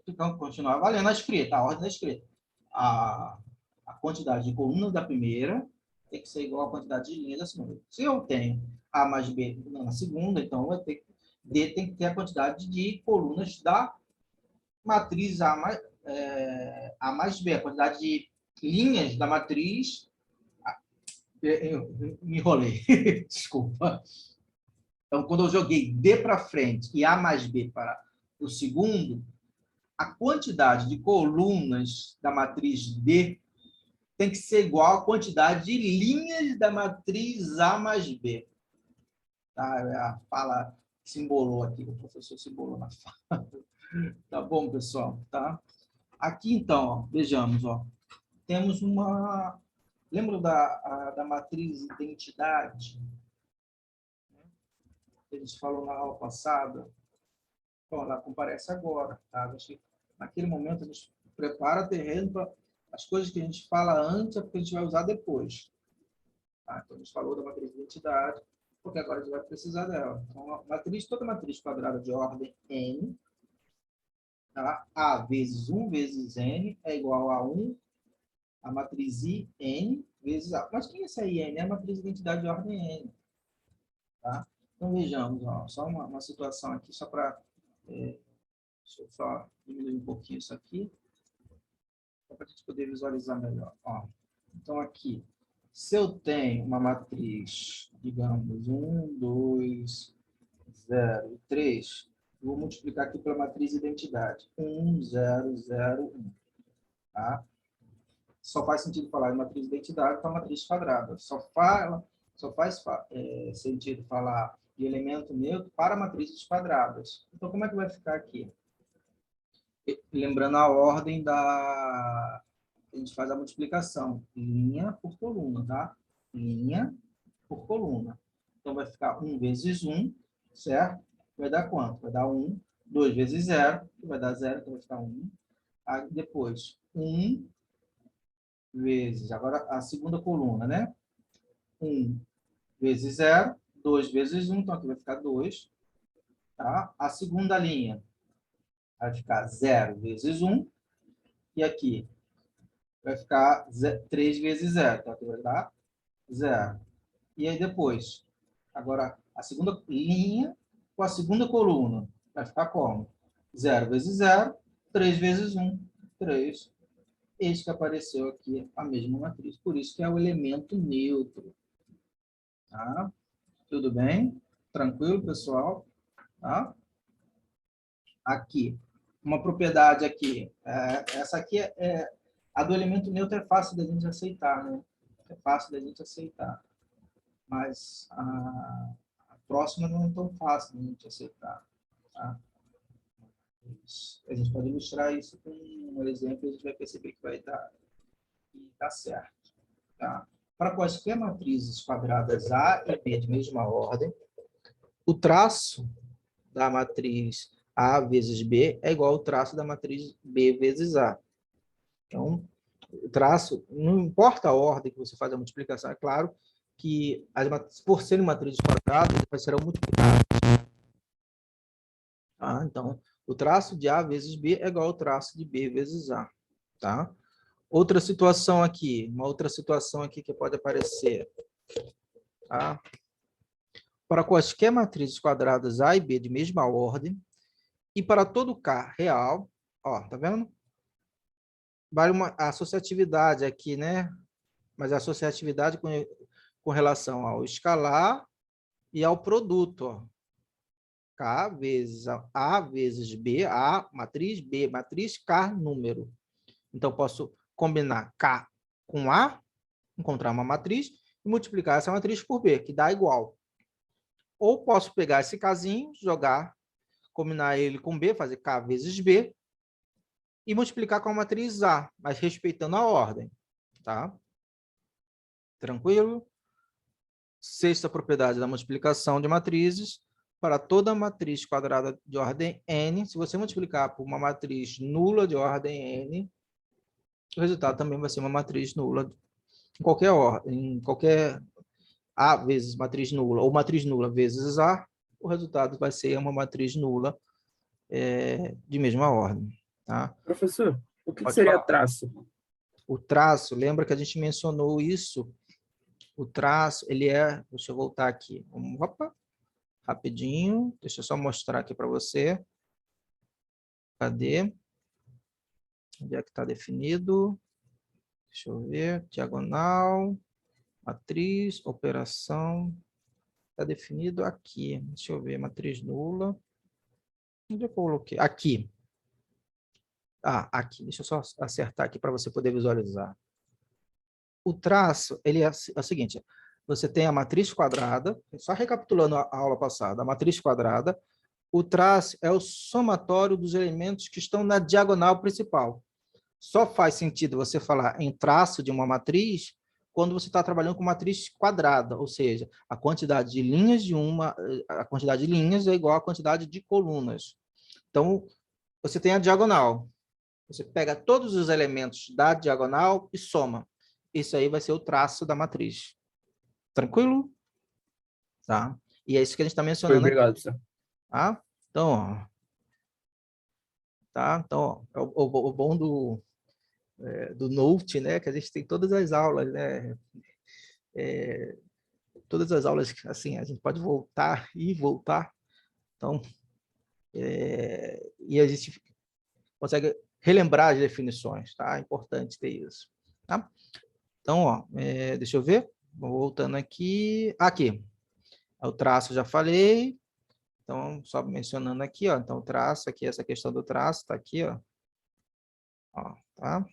então, continuar valendo a escrita, a ordem da escrita. A quantidade de colunas da primeira tem que ser igual à quantidade de linhas da segunda. Se eu tenho A mais B na segunda, então D tem que ter a quantidade de colunas da matriz A mais B, a quantidade de linhas da matriz. Eu me enrolei, desculpa. Então, quando eu joguei D para frente e A mais B para o segundo, a quantidade de colunas da matriz D tem que ser igual à quantidade de linhas da matriz A mais B. Tá? A fala simbolou aqui, o professor simbolou na fala. Tá bom, pessoal? Tá? Aqui, então, ó, vejamos, ó, temos uma... Lembra da matriz identidade? Que a gente falou na aula passada? Bom, ela comparece agora. Tá? Naquele momento, a gente prepara terreno para as coisas que a gente fala antes, é porque a gente vai usar depois. Tá? Então, a gente falou da matriz de identidade, porque agora a gente vai precisar dela. Então, toda matriz quadrada de ordem n, tá? A vezes 1 vezes n é igual a 1, a matriz I, n vezes A. Mas quem é essa IN? É a matriz de identidade de ordem n. Tá? Então, vejamos, ó, só uma situação aqui, só para... deixa eu só diminuir um pouquinho isso aqui, para a gente poder visualizar melhor. Ó, então, aqui, se eu tenho uma matriz, digamos, 1, 2, 0 e 3, vou multiplicar aqui pela matriz identidade. 1, 0, 0, 1. Tá? Só faz sentido falar de matriz identidade para matriz quadrada. Só faz sentido falar de elemento neutro para matrizes quadradas. Então, como é que vai ficar aqui? Lembrando a ordem a gente faz a multiplicação, linha por coluna, tá? Linha por coluna. Então, vai ficar 1 vezes 1, certo? Vai dar quanto? Vai dar 1. 2 vezes 0, que vai dar 0, então vai ficar 1. Aí, depois, 1 vezes, agora a segunda coluna, né? 1 vezes 0, 2 vezes 1, então aqui vai ficar 2. Tá? A segunda linha vai ficar 0 vezes 1, e aqui vai ficar 3 vezes 0, então aqui vai dar 0. E aí depois, agora a segunda linha com a segunda coluna, vai ficar como? 0 vezes 0, 3 vezes 1, 3. Eis que apareceu aqui a mesma matriz, por isso que é o elemento neutro. Tá? Tudo bem? Tranquilo, pessoal? Tá? Aqui, uma propriedade aqui. Essa aqui a do elemento neutro é fácil da gente aceitar, né? É fácil da gente aceitar. Mas a próxima não é tão fácil da gente aceitar. Tá? A gente pode ilustrar isso com um exemplo e a gente vai perceber que vai dar certo. Tá? Para quaisquer matrizes quadradas A e B de mesma ordem, o traço da matriz A vezes B é igual ao traço da matriz B vezes A. Então, o traço, não importa a ordem que você faz a multiplicação, é claro que, por serem matrizes quadradas, elas serão multiplicadas. Tá? Então, o traço de A vezes B é igual ao traço de B vezes A. Tá? Outra situação aqui, uma outra situação aqui que pode aparecer. Tá? para quaisquer matrizes quadradas A e B de mesma ordem, e para todo K real, ó, tá vendo? Vale uma associatividade aqui, né? Mas a associatividade com relação ao escalar e ao produto, ó. K vezes A vezes B, A, matriz B, matriz K, número. Então, posso combinar K com A, encontrar uma matriz, e multiplicar essa matriz por B, que dá igual. Ou posso pegar esse Kzinho, jogar, combinar ele com B, fazer K vezes B, e multiplicar com a matriz A, mas respeitando a ordem. Tá? Tranquilo? Sexta propriedade da multiplicação de matrizes. Para toda matriz quadrada de ordem n, se você multiplicar por uma matriz nula de ordem n, o resultado também vai ser uma matriz nula em qualquer ordem, em qualquer A vezes matriz nula, ou matriz nula vezes A, o resultado vai ser uma matriz nula de mesma ordem. Tá? Professor, o que Pode seria falar. traço? O traço, lembra que a gente mencionou isso? O traço, ele é... Deixa eu voltar aqui. Opa, rapidinho. Deixa eu só mostrar aqui para você. Cadê? Onde é que está definido? Deixa eu ver. Diagonal, matriz, operação. Está definido aqui. Deixa eu ver. Matriz nula. Onde eu coloquei? Aqui. Ah, aqui. Deixa eu só acertar aqui para você poder visualizar. O traço, ele é o seguinte, você tem a matriz quadrada, só recapitulando a aula passada, a matriz quadrada, o traço é o somatório dos elementos que estão na diagonal principal. Só faz sentido você falar em traço de uma matriz quando você está trabalhando com matriz quadrada, ou seja, a quantidade de linhas a quantidade de linhas é igual à quantidade de colunas. Então, você tem a diagonal. Você pega todos os elementos da diagonal e soma. Isso aí vai ser o traço da matriz. Tranquilo? Tá? E é isso que a gente está mencionando aqui. Obrigado, professor. Tá? Então, ó. Tá? Então, ó, o bom do Note, né? Que a gente tem todas as aulas, né? Todas as aulas, assim, a gente pode voltar e voltar. Então, e a gente consegue relembrar as definições, tá? É importante ter isso. Tá? Então, ó, deixa eu ver. Voltando aqui. Aqui. O traço já falei. Então, só mencionando aqui, ó. Então, o traço aqui, essa questão do traço, tá aqui, ó. Ó, tá?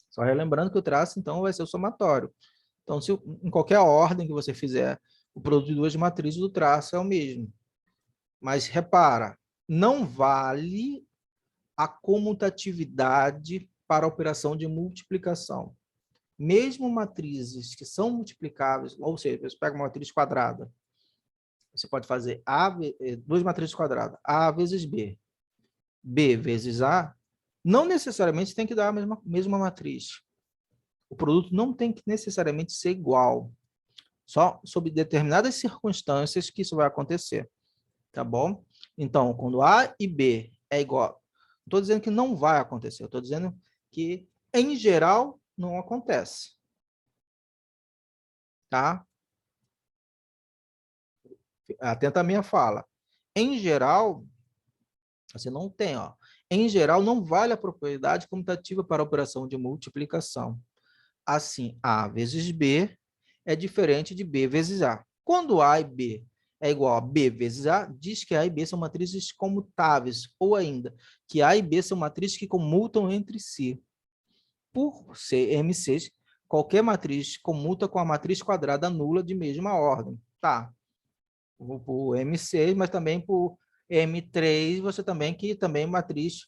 Só relembrando que o traço, então, vai ser o somatório. Então, se em qualquer ordem que você fizer, o produto de duas matrizes do traço é o mesmo. Mas, repara, não vale a comutatividade para a operação de multiplicação. Mesmo matrizes que são multiplicáveis, ou seja, você pega uma matriz quadrada, você pode fazer duas matrizes quadradas, A vezes B, B vezes A, não necessariamente tem que dar a mesma matriz. O produto não tem que necessariamente ser igual. Só sob determinadas circunstâncias que isso vai acontecer. Tá bom? Então, quando A e B é igual, não estou dizendo que não vai acontecer, eu estou dizendo que, em geral, não acontece. Tá? Atenta a minha fala. Em geral, você não tem, ó. Em geral, não vale a propriedade comutativa para a operação de multiplicação. Assim, A vezes B é diferente de B vezes A. Quando A e B é igual a B vezes A, diz que A e B são matrizes comutáveis, ou ainda, que A e B são matrizes que comutam entre si. Por ser M6, qualquer matriz comuta com a matriz quadrada nula de mesma ordem. Tá. Por M6, mas também por M3, você também que também matriz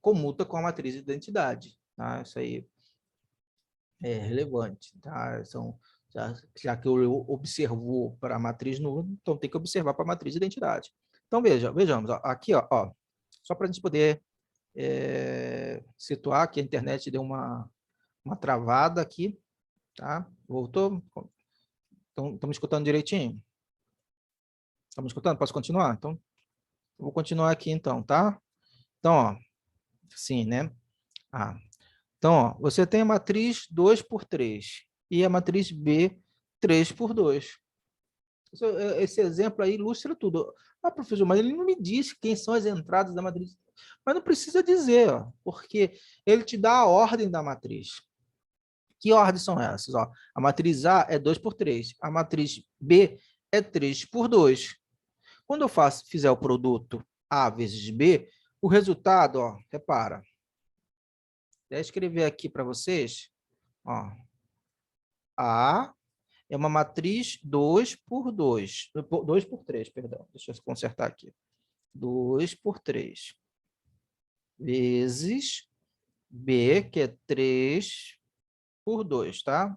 comuta com a matriz de identidade. Tá? Isso aí é relevante. Tá? Já que eu observou para a matriz nula, então tem que observar para a matriz de identidade. Então, vejamos. Ó, aqui, ó, só para a gente poder situar que a internet deu uma travada aqui. Tá? Voltou? Então, estamos escutando direitinho? Estamos escutando? Posso continuar? Então, eu vou continuar aqui, então, tá? Então, ó, assim, né? Então, ó, você tem a matriz 2 por 3 e a matriz B 3 por 2. Esse exemplo aí ilustra tudo. Ah, professor, mas ele não me disse quem são as entradas da matriz. Mas não precisa dizer, ó, porque ele te dá a ordem da matriz. Que ordens são essas? Ó? A matriz A é 2 por 3. A matriz B é 3 por 2. Quando eu fizer o produto A vezes B, o resultado, ó, repara. Vou escrever aqui para vocês. Ó, A é uma matriz 2 por 2. 2 por 3, perdão. Deixa eu consertar aqui. 2 por 3. Vezes B, que é 3 por 2, tá?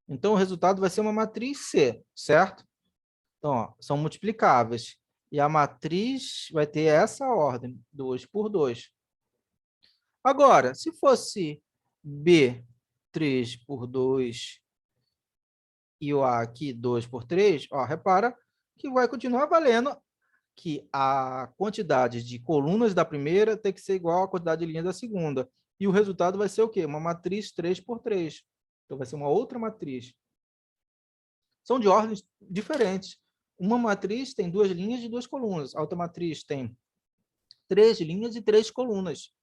Então, o resultado vai ser uma matriz C, certo? Então, ó, são multiplicáveis. E a matriz vai ter essa ordem, 2 por 2. Agora, se fosse B, 3 por 2, e o A aqui, 2 por 3, ó, repara que vai continuar valendo que a quantidade de colunas da primeira tem que ser igual à quantidade de linhas da segunda. E o resultado vai ser o quê? Uma matriz 3 por 3. Então, vai ser uma outra matriz. São de ordens diferentes. Uma matriz tem 2 linhas e 2 colunas. A outra matriz tem 3 linhas e 3 colunas.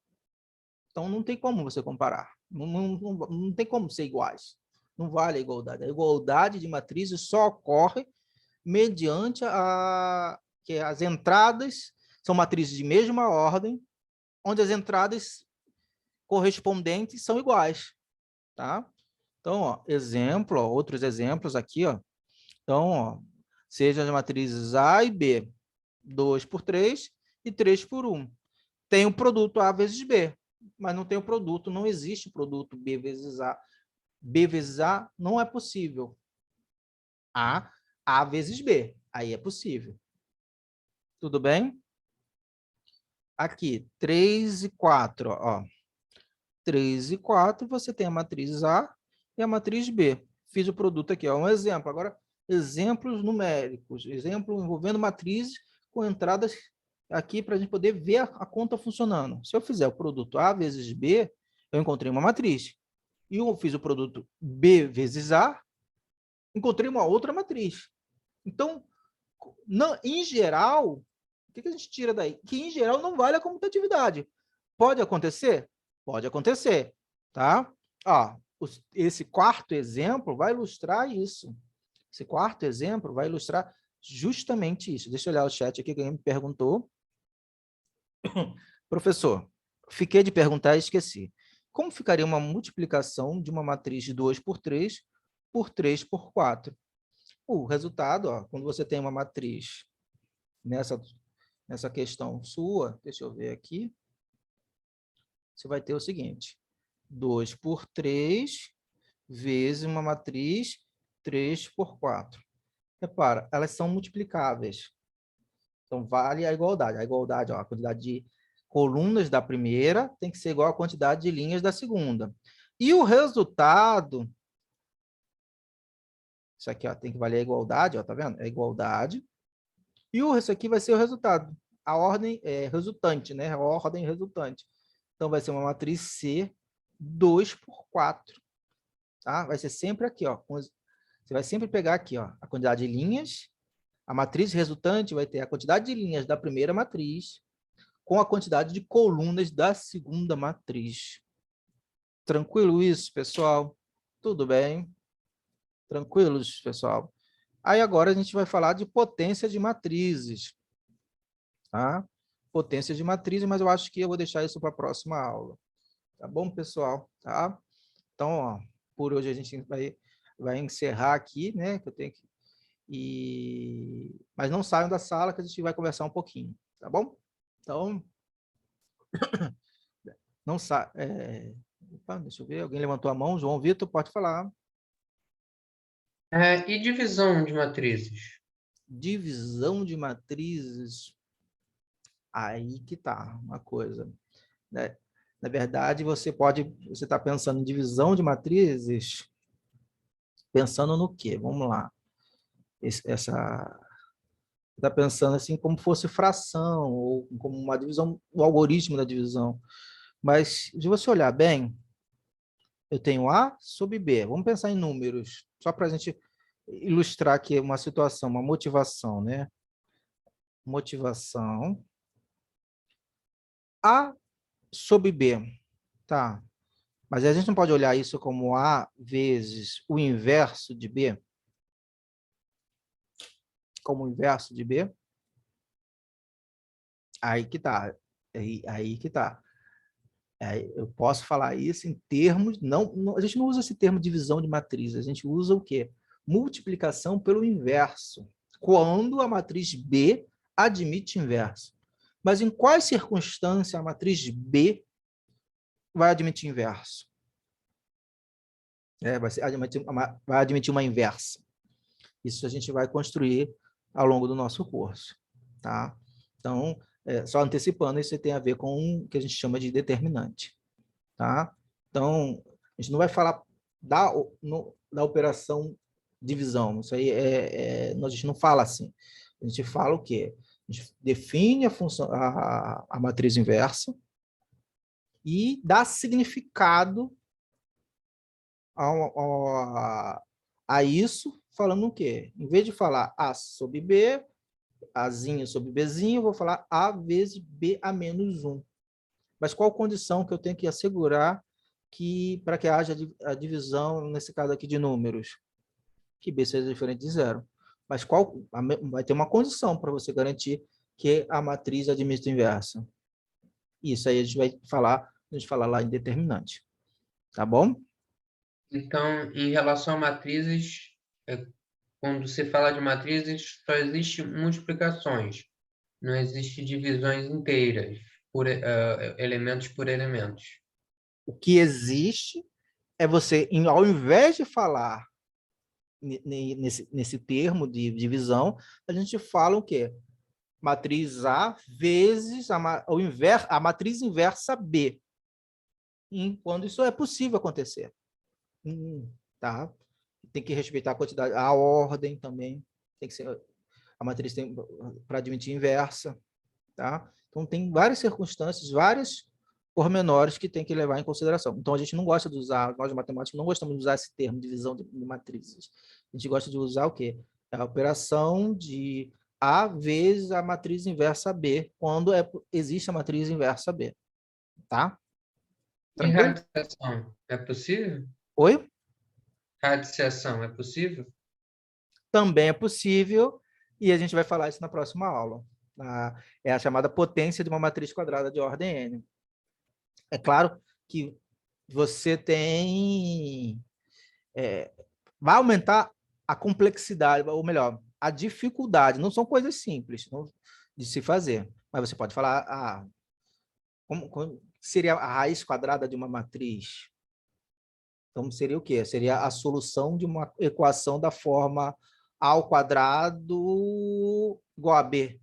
Então, não tem como você comparar. Não tem como ser iguais. Não vale a igualdade. A igualdade de matrizes só ocorre mediante que as entradas são matrizes de mesma ordem, onde as entradas correspondentes são iguais. Tá? Então, ó, exemplo, ó, outros exemplos aqui, ó. Então, ó, sejam as matrizes A e B, 2 por 3 e 3 por 1. Tem o produto A vezes B, mas não tem o produto, não existe produto B vezes A. B vezes A não é possível. A vezes B, aí é possível. Tudo bem? Aqui, 3 e 4, ó. 3 e 4, você tem a matriz A e a matriz B. Fiz o produto aqui, ó, um exemplo. Agora, exemplos numéricos, exemplo envolvendo matrizes com entradas aqui para a gente poder ver a conta funcionando. Se eu fizer o produto A vezes B, eu encontrei uma matriz. E eu fiz o produto B vezes A, encontrei uma outra matriz. Então, em geral, o que a gente tira daí? Que, em geral, não vale a comutatividade. Pode acontecer? Pode acontecer, tá? Ó, esse quarto exemplo vai ilustrar isso. Esse quarto exemplo vai ilustrar justamente isso. Deixa eu olhar o chat aqui que alguém me perguntou. Professor, fiquei de perguntar e esqueci. Como ficaria uma multiplicação de uma matriz de 2 por 3 por 4? O resultado, ó, quando você tem uma matriz nessa questão sua, deixa eu ver aqui, você vai ter o seguinte, 2 por 3 vezes uma matriz 3 por 4. Repara, elas são multiplicáveis. Então, vale a igualdade. A igualdade, ó, a quantidade de colunas da primeira tem que ser igual à quantidade de linhas da segunda. E o resultado, isso aqui ó, tem que valer a igualdade, ó, tá vendo? É igualdade. E isso aqui vai ser o resultado. A ordem é resultante, né? A ordem resultante. Então, vai ser uma matriz C 2 por 4. Tá? Vai ser sempre aqui, ó. Você vai sempre pegar aqui, ó, a quantidade de linhas. A matriz resultante vai ter a quantidade de linhas da primeira matriz com a quantidade de colunas da segunda matriz. Tranquilo isso, pessoal? Tudo bem? Tranquilos, pessoal? Aí agora a gente vai falar de potência de matrizes. Tá? Potência de matrizes, mas eu acho que eu vou deixar isso para a próxima aula. Tá bom, pessoal? Tá? Então, ó, por hoje a gente vai encerrar aqui, né? Que eu tenho que... Mas não saiam da sala que a gente vai conversar um pouquinho, tá bom? Então, não sai. Deixa eu ver, alguém levantou a mão. João Vitor, pode falar. E divisão de matrizes? Divisão de matrizes. Aí que tá uma coisa, né? Na verdade, você está pensando em divisão de matrizes, pensando no quê? Vamos lá. Está pensando assim como fosse fração, ou como uma divisão, o algoritmo da divisão. Mas, se você olhar bem, eu tenho A sobre B. Vamos pensar em números, só para a gente ilustrar aqui uma situação, uma motivação, né? Motivação A sobre B, tá? Mas a gente não pode olhar isso como A vezes o inverso de B? Como o inverso de B? Aí que tá. Aí que tá. Eu posso falar isso em termos... a gente não usa esse termo divisão de matriz, a gente usa o quê? Multiplicação pelo inverso, quando a matriz B admite inverso. Mas em quais circunstâncias a matriz B vai admitir inverso? Vai admitir uma inversa. Isso a gente vai construir ao longo do nosso curso. Tá? Então, só antecipando, isso tem a ver com o que a gente chama de determinante. Tá? Então, a gente não vai falar da operação divisão. Isso aí a gente não fala assim. A gente fala o quê? A gente define a função, a matriz inversa e dá significado a isso, falando o quê? Em vez de falar A sobre B, Azinho sobre Bzinho, eu vou falar A vezes B a menos 1. Mas qual condição que eu tenho que assegurar para que haja a divisão, nesse caso aqui, de números? Que B seja diferente de zero. Mas vai ter uma condição para você garantir que a matriz admite inversa. Isso aí a gente vai falar lá em determinante. Tá bom? Então, em relação a matrizes, quando você fala de matrizes, só existe multiplicações. Não existe divisões inteiras, elementos por elementos. O que existe é você, ao invés de falar nesse termo de divisão, a gente fala o quê? Matriz A vezes a matriz inversa B. Quando isso é possível acontecer. Tá? Tem que respeitar a quantidade, a ordem também. Tem que ser, a matriz tem para admitir inversa. Tá? Então, tem várias circunstâncias, vários pormenores que tem que levar em consideração. Então, a gente não gosta de usar, nós matemáticos não gostamos de usar esse termo, divisão de matrizes. A gente gosta de usar o quê? A operação de A vezes a matriz inversa B, quando existe a matriz inversa B. Tá? E Tranquilo? radiciação, é possível? Oi? Radiciação, é possível? Também é possível, e a gente vai falar isso na próxima aula. É a chamada potência de uma matriz quadrada de ordem n. É claro que você vai aumentar a complexidade, ou melhor, a dificuldade. Não são coisas simples de se fazer, mas você pode falar, como seria a raiz quadrada de uma matriz? Então, seria o quê? Seria a solução de uma equação da forma A ao quadrado igual a B.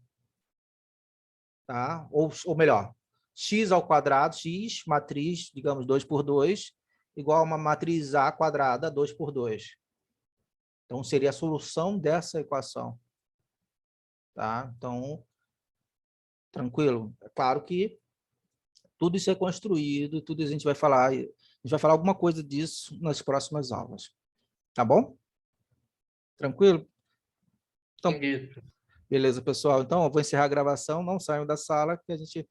Tá? Ou melhor, x ao quadrado, x, matriz, digamos, 2 por 2, igual a uma matriz A quadrada, 2 por 2. Então, seria a solução dessa equação. Tá? Então, tranquilo? É claro que tudo isso é construído, tudo a gente vai falar alguma coisa disso nas próximas aulas. Tá bom? Tranquilo? Então, Entendi. beleza, pessoal. Então, eu vou encerrar a gravação, não saiam da sala, que a gente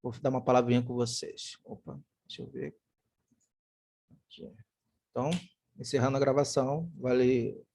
vou dar uma palavrinha com vocês. Opa, deixa eu ver aqui. Então, encerrando a gravação. Valeu.